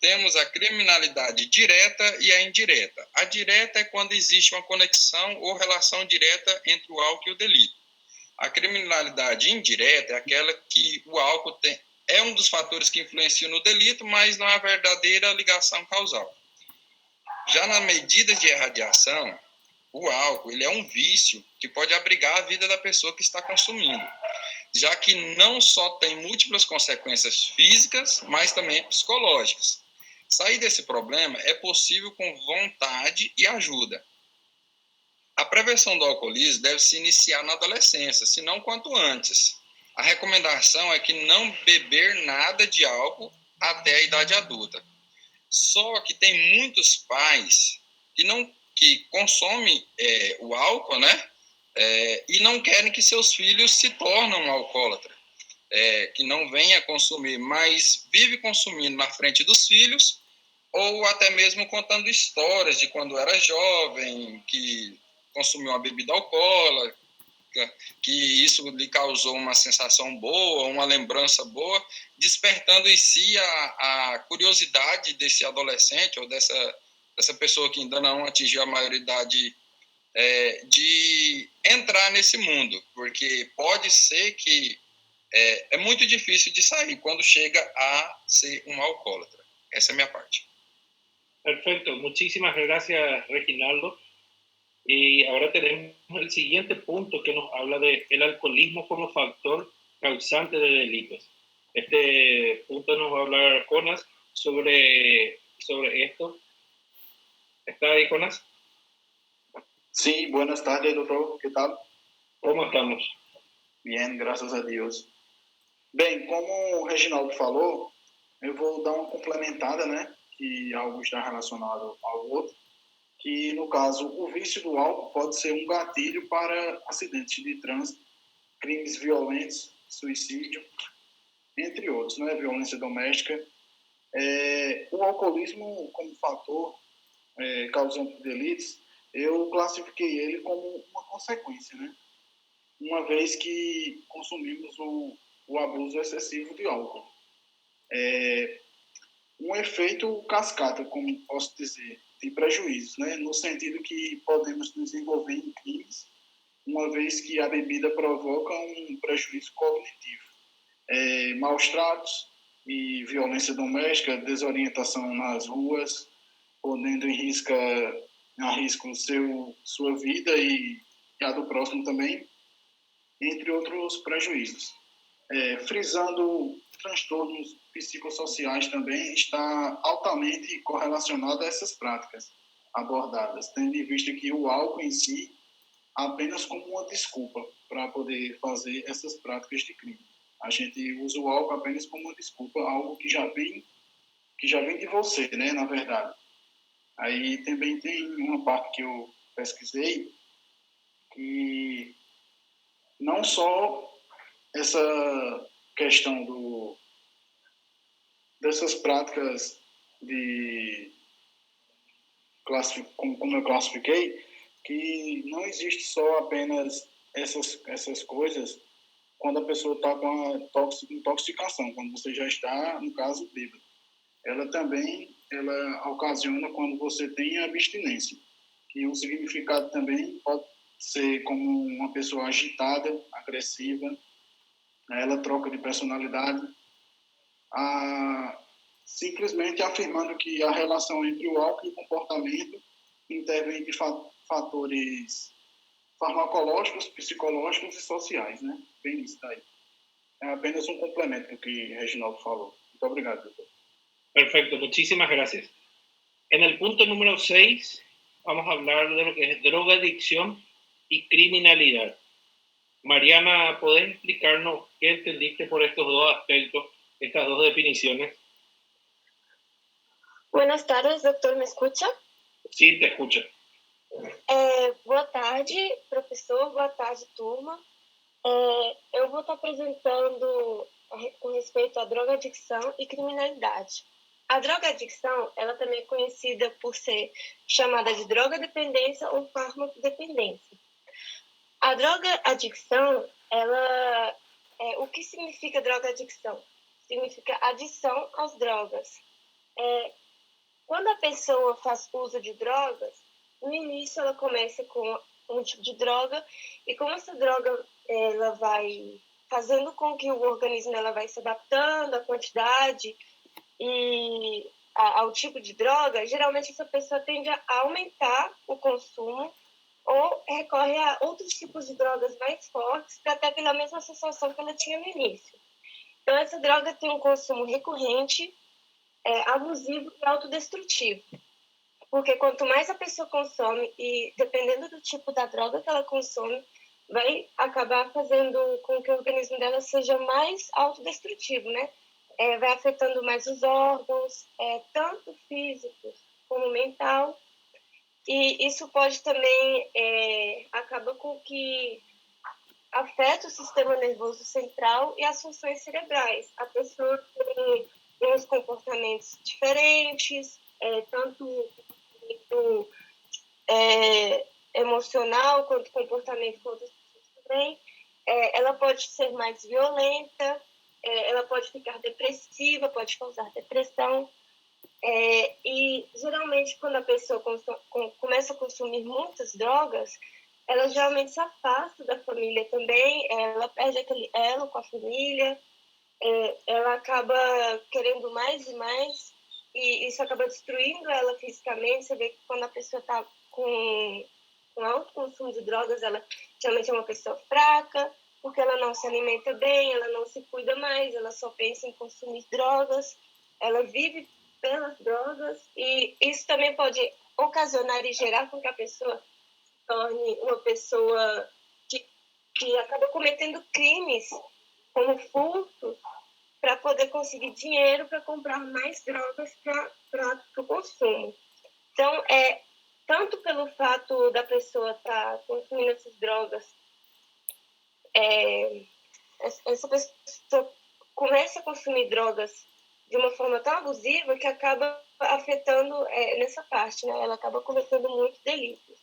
Temos a criminalidade direta e a indireta. A direta é quando existe uma conexão ou relação direta entre o álcool e o delito. A criminalidade indireta é aquela que o álcool é um dos fatores que influenciam no delito, mas não é a verdadeira ligação causal. Já nas medidas de erradiação, o álcool ele é um vício que pode abrigar a vida da pessoa que está consumindo, já que não só tem múltiplas consequências físicas, mas também psicológicas. Sair desse problema é possível com vontade e ajuda. A prevenção do alcoolismo deve se iniciar na adolescência, se não quanto antes. A recomendação é que não beber nada de álcool até a idade adulta. Só que tem muitos pais que consomem o álcool, né? E não querem que seus filhos se tornem alcoólatras, que não venham a consumir, mas vive consumindo na frente dos filhos, ou até mesmo contando histórias de quando era jovem, que consumiu uma bebida alcoólica, que isso lhe causou uma sensação boa, uma lembrança boa, despertando em si a curiosidade desse adolescente ou dessa essa pessoa que ainda não atingiu a maioridade de entrar nesse mundo, porque pode ser que é muito difícil de sair quando chega a ser um alcoólatra. Essa é a minha parte. Perfecto, muchísimas gracias, Reginaldo. Y ahora tenemos el siguiente punto que nos habla de el alcoholismo como factor causante de delitos. Este punto nos va a hablar Jonas sobre esto. ¿Está ahí, Jonas? Sí, buenas tardes, doutor. Que tal? Como estamos? Bien, graças a Deus. Bem, como o Reginaldo falou, eu vou dar uma complementada, né? Que algo está relacionado ao outro. Que, no caso, o vício do álcool pode ser um gatilho para acidentes de trânsito, crimes violentos, suicídio, entre outros, né? Violência doméstica. O alcoolismo como fator causante de delitos, eu classifiquei ele como uma consequência, né? Uma vez que consumimos o abuso excessivo de álcool. Um efeito cascata, como posso dizer, de prejuízos, né? No sentido que podemos nos envolver em crimes, uma vez que a bebida provoca um prejuízo cognitivo. Maus tratos e violência doméstica, desorientação nas ruas, podendo arrisco sua vida e a do próximo também, entre outros prejuízos. Frisando transtornos psicossociais também está altamente correlacionado a essas práticas abordadas, tendo em vista que o álcool em si apenas como uma desculpa para poder fazer essas práticas de crime. A gente usa o álcool apenas como uma desculpa, algo que já vem de você, né, na verdade. Aí também tem uma parte que eu pesquisei que não só essa questão dessas práticas como eu classifiquei, que não existe só apenas essas coisas quando a pessoa está com a intoxicação, quando você já está, no caso, bêbado. Ela ocasiona quando você tem abstinência. E o significado também pode ser como uma pessoa agitada, agressiva, ela troca de personalidade, simplesmente afirmando que a relação entre o álcool e o comportamento intervém de fatores farmacológicos, psicológicos e sociais, né? Bem isso daí. É apenas um complemento do que Reginaldo falou. Muito obrigado, doutor. Perfecto, muchísimas gracias. En el punto número 6 vamos a hablar de lo que es drogadicción y criminalidad. Mariana, ¿podés explicarnos qué entendiste por estos dos aspectos, estas dos definiciones? Buenas tardes, doutor, me escucha? Sí, te escucho. Boa tarde, professor, boa tarde, turma. Eu vou estar apresentando com respeito à drogadicção e criminalidade. A drogadicção, ela também é conhecida por ser chamada de droga-dependência ou fármaco-dependência. A droga-adicção, o que significa droga-adicção? Significa adição às drogas. Quando a pessoa faz uso de drogas, no início ela começa com um tipo de droga, e como essa droga ela vai fazendo com que o organismo ela vai se adaptando à quantidade e ao tipo de droga, geralmente essa pessoa tende a aumentar o consumo ou recorre a outros tipos de drogas mais fortes para ter aquela mesma sensação que ela tinha no início. Então, essa droga tem um consumo recorrente, abusivo e autodestrutivo. Porque quanto mais a pessoa consome, e dependendo do tipo da droga que ela consome, vai acabar fazendo com que o organismo dela seja mais autodestrutivo, né? Vai afetando mais os órgãos, tanto físicos como mental. E isso pode também acaba com que afeta o sistema nervoso central e as funções cerebrais. A pessoa tem uns comportamentos diferentes, tanto emocional quanto comportamento com outras pessoas também. Ela pode ser mais violenta, ela pode ficar depressiva, pode causar depressão. E geralmente quando a pessoa começa a consumir muitas drogas, ela geralmente se afasta da família também, ela perde aquele elo com a família, ela acaba querendo mais e mais, e isso acaba destruindo ela fisicamente. Você vê que quando a pessoa está com alto consumo de drogas, ela geralmente é uma pessoa fraca, porque ela não se alimenta bem, ela não se cuida mais, ela só pensa em consumir drogas, ela vive pelas drogas, e isso também pode ocasionar e gerar com que a pessoa se torne uma pessoa que acaba cometendo crimes como furto para poder conseguir dinheiro para comprar mais drogas para o consumo. Então, tanto pelo fato da pessoa estar consumindo essas drogas, essa pessoa começa a consumir drogas de uma forma tão abusiva que acaba afetando nessa parte, né? Ela acaba cometendo muitos delitos.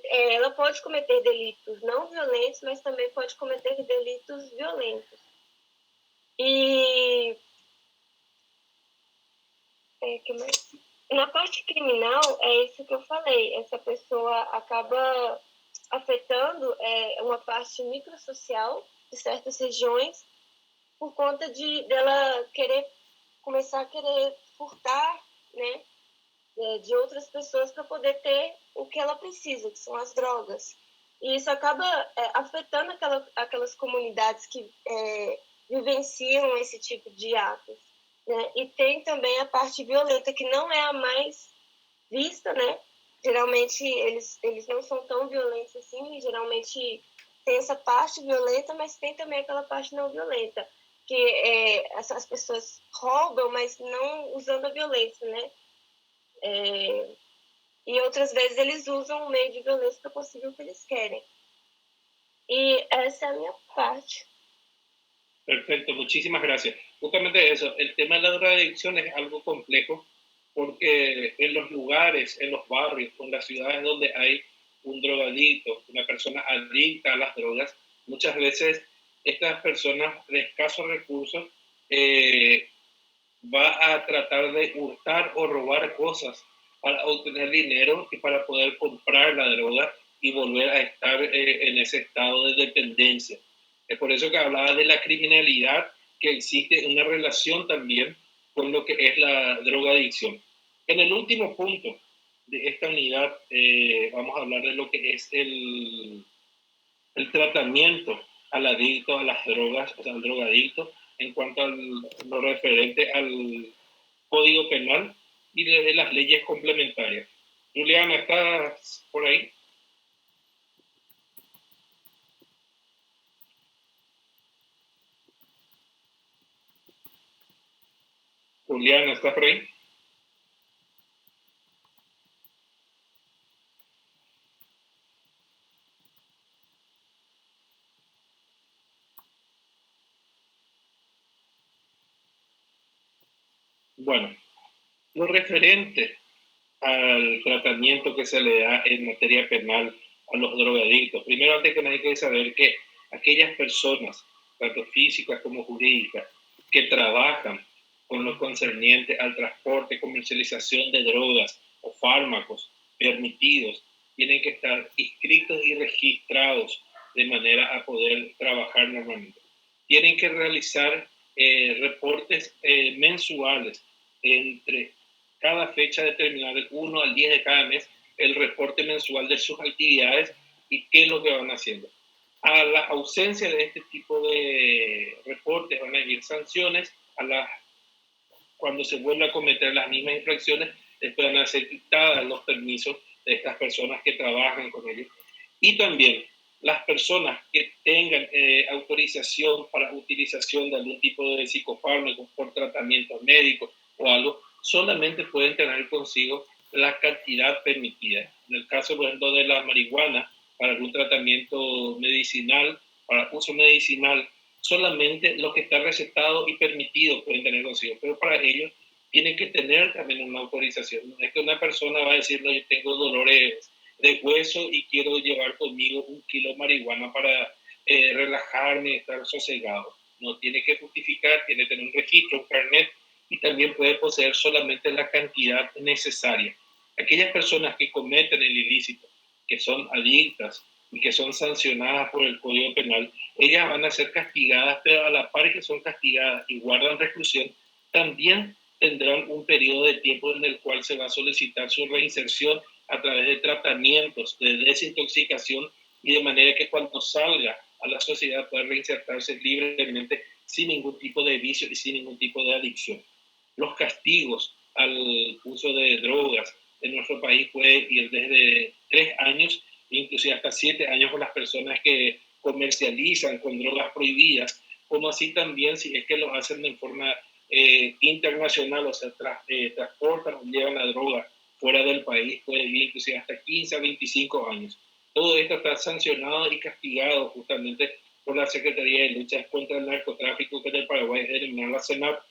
Ela pode cometer delitos não violentos, mas também pode cometer delitos violentos. E que mais? Na parte criminal, é isso que eu falei. Essa pessoa acaba afetando uma parte microsocial de certas regiões por conta dela começar a querer furtar, né, de outras pessoas para poder ter o que ela precisa, que são as drogas. E isso acaba afetando aquelas comunidades que vivenciam esse tipo de atos, né? E tem também a parte violenta, que não é a mais vista, né? Geralmente eles não são tão violentos assim, geralmente tem essa parte violenta, mas tem também aquela parte não violenta, que as pessoas roubam, mas não usando a violência, né? E outras vezes eles usam o meio de violência para conseguir o que eles querem. Y esa es mi parte. Perfecto, muchísimas gracias. Justamente eso, el tema de la drogadicción es algo complejo porque en los lugares, en los barrios, en las ciudades donde hay un drogadicto, una persona adicta a las drogas, muchas veces estas personas de escasos recursos va a tratar de hurtar o robar cosas para obtener dinero y para poder comprar la droga y volver a estar en ese estado de dependencia. Es por eso que hablaba de la criminalidad, que existe una relación también con lo que es la drogadicción. En el último punto de esta unidad vamos a hablar de lo que es el tratamiento al adicto a las drogas, o sea, al drogadicto, en cuanto a lo referente al Código Penal y de las leyes complementarias. Juliana, ¿estás por ahí? Juliana, ¿estás por ahí? Bueno, lo referente al tratamiento que se le da en materia penal a los drogadictos. Primero, antes que nada, hay que saber que aquellas personas, tanto físicas como jurídicas, que trabajan con lo concerniente al transporte, comercialización de drogas o fármacos permitidos, tienen que estar inscritos y registrados de manera a poder trabajar normalmente. Tienen que realizar reportes mensuales entre cada fecha determinada, del 1 al 10 de cada mes, el reporte mensual de sus actividades y qué es lo que van haciendo. A la ausencia de este tipo de reportes van a venir sanciones, cuando se vuelva a cometer las mismas infracciones, después van a ser quitadas los permisos de estas personas que trabajan con ellos. Y también las personas que tengan autorización para utilización de algún tipo de psicofármaco por tratamiento médico o algo, solamente pueden tener consigo la cantidad permitida. En el caso, por ejemplo, de la marihuana, para algún tratamiento medicinal, para uso medicinal, solamente lo que está recetado y permitido pueden tener consigo, pero para ello tienen que tener también una autorización. No es que una persona va a decir, no, yo tengo dolores de hueso y quiero llevar conmigo 1 kilo de marihuana para relajarme y estar sosegado. No, tiene que justificar, tiene que tener un registro, un carnet, y también puede poseer solamente la cantidad necesaria. Aquellas personas que cometen el ilícito, que son adictas y que son sancionadas por el Código Penal, ellas van a ser castigadas, pero a la par que son castigadas y guardan reclusión, también tendrán un periodo de tiempo en el cual se va a solicitar su reinserción a través de tratamientos de desintoxicación, y de manera que cuando salga a la sociedad pueda reinsertarse libremente sin ningún tipo de vicio y sin ningún tipo de adicción. Los castigos al uso de drogas en nuestro país pueden ir desde 3 años, inclusive hasta 7 años con las personas que comercializan con drogas prohibidas, como así también si es que lo hacen de forma internacional, o sea, transportan o llevan la droga fuera del país, puede ir inclusive hasta 15 a 25 años. Todo esto está sancionado y castigado justamente por la Secretaría de Lucha contra el Narcotráfico, que en el Paraguay es denominada la CENAP,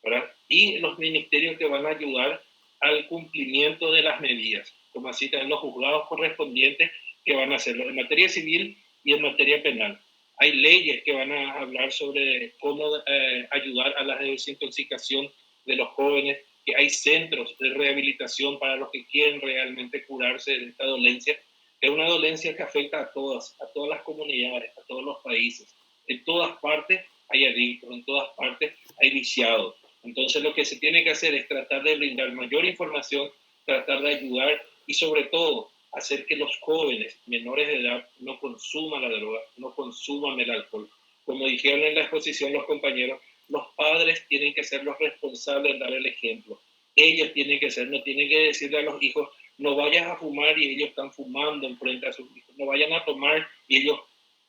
¿verdad? Y los ministerios que van a ayudar al cumplimiento de las medidas, como así también los juzgados correspondientes que van a hacerlo en materia civil y en materia penal. Hay leyes que van a hablar sobre cómo ayudar a la desintoxicación de los jóvenes, que hay centros de rehabilitación para los que quieren realmente curarse de esta dolencia. Es una dolencia que afecta a todas las comunidades, a todos los países. En todas partes hay adictos, en todas partes hay viciados. Entonces lo que se tiene que hacer es tratar de brindar mayor información, tratar de ayudar y sobre todo hacer que los jóvenes menores de edad no consuman la droga, no consuman el alcohol. Como dijeron en la exposición los compañeros, los padres tienen que ser los responsables de dar el ejemplo. Ellos tienen que ser, no tienen que decirle a los hijos, no vayas a fumar y ellos están fumando enfrente a sus hijos, no vayan a tomar y ellos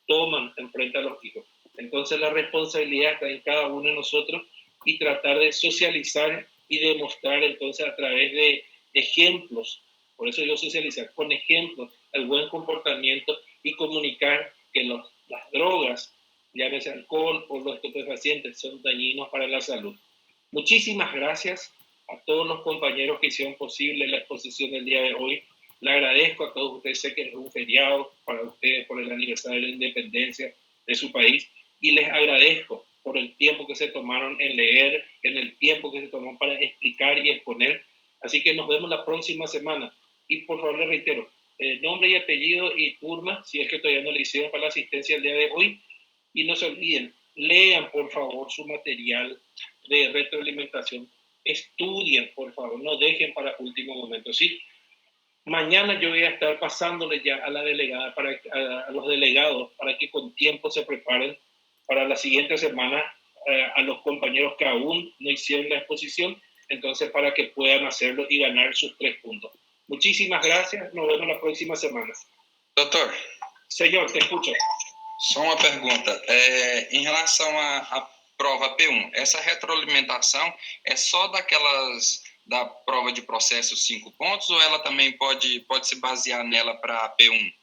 toman enfrente a los hijos. Entonces la responsabilidad está en cada uno de nosotros y tratar de socializar y demostrar entonces a través de ejemplos. Por eso yo socializar con ejemplos el buen comportamiento y comunicar que las drogas, llámese alcohol o los estupefacientes, son dañinos para la salud. Muchísimas gracias a todos los compañeros que hicieron posible la exposición del día de hoy. Le agradezco a todos ustedes, sé que es un feriado para ustedes por el aniversario de la independencia de su país, y les agradezco por el tiempo que se tomaron en leer, en el tiempo que se tomó para explicar y exponer. Así que nos vemos la próxima semana. Y por favor les reitero, nombre y apellido y turma, si es que todavía no le hicieron para la asistencia el día de hoy. Y no se olviden, lean por favor su material de retroalimentación. Estudien, por favor, no dejen para último momento, ¿sí? Mañana yo voy a estar pasándole ya a la delegada, a los delegados, para que con tiempo se preparen para la siguiente semana, a los compañeros que aún no hicieron la exposición, entonces para que puedan hacerlo y ganar sus 3 puntos. Muchísimas gracias, nos vemos la próxima semana. Doutor. Senhor, te escucho. Só uma pergunta. Em relação à prova P1, essa retroalimentação é só da prova de processo 5 pontos ou ela também pode se basear nela para P1?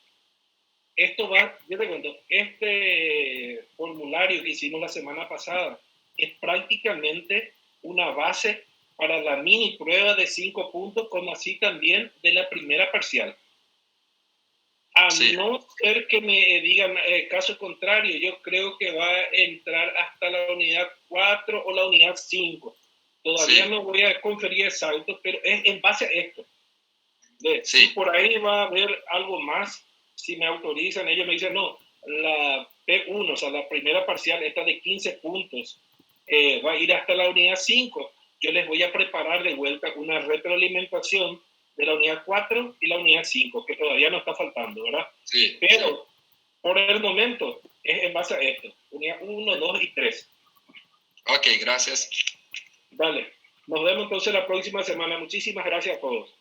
Yo te cuento, este formulario que hicimos la semana pasada es prácticamente una base para la mini prueba de 5 puntos, como así también de la primera parcial. A no ser que me digan caso contrario, yo creo que va a entrar hasta la unidad 4 o la unidad 5. Todavía no voy a conferir exactos, pero es en base a esto. Si por ahí va a haber algo más, si me autorizan, ellos me dicen, no, la P1, o sea, la primera parcial, esta de 15 puntos, va a ir hasta la unidad 5. Yo les voy a preparar de vuelta una retroalimentación de la unidad 4 y la unidad 5, que todavía no está faltando, ¿verdad? Sí. Pero por el momento es en base a esto, unidad 1, 2 y 3. Ok, gracias. Dale, nos vemos entonces la próxima semana. Muchísimas gracias a todos.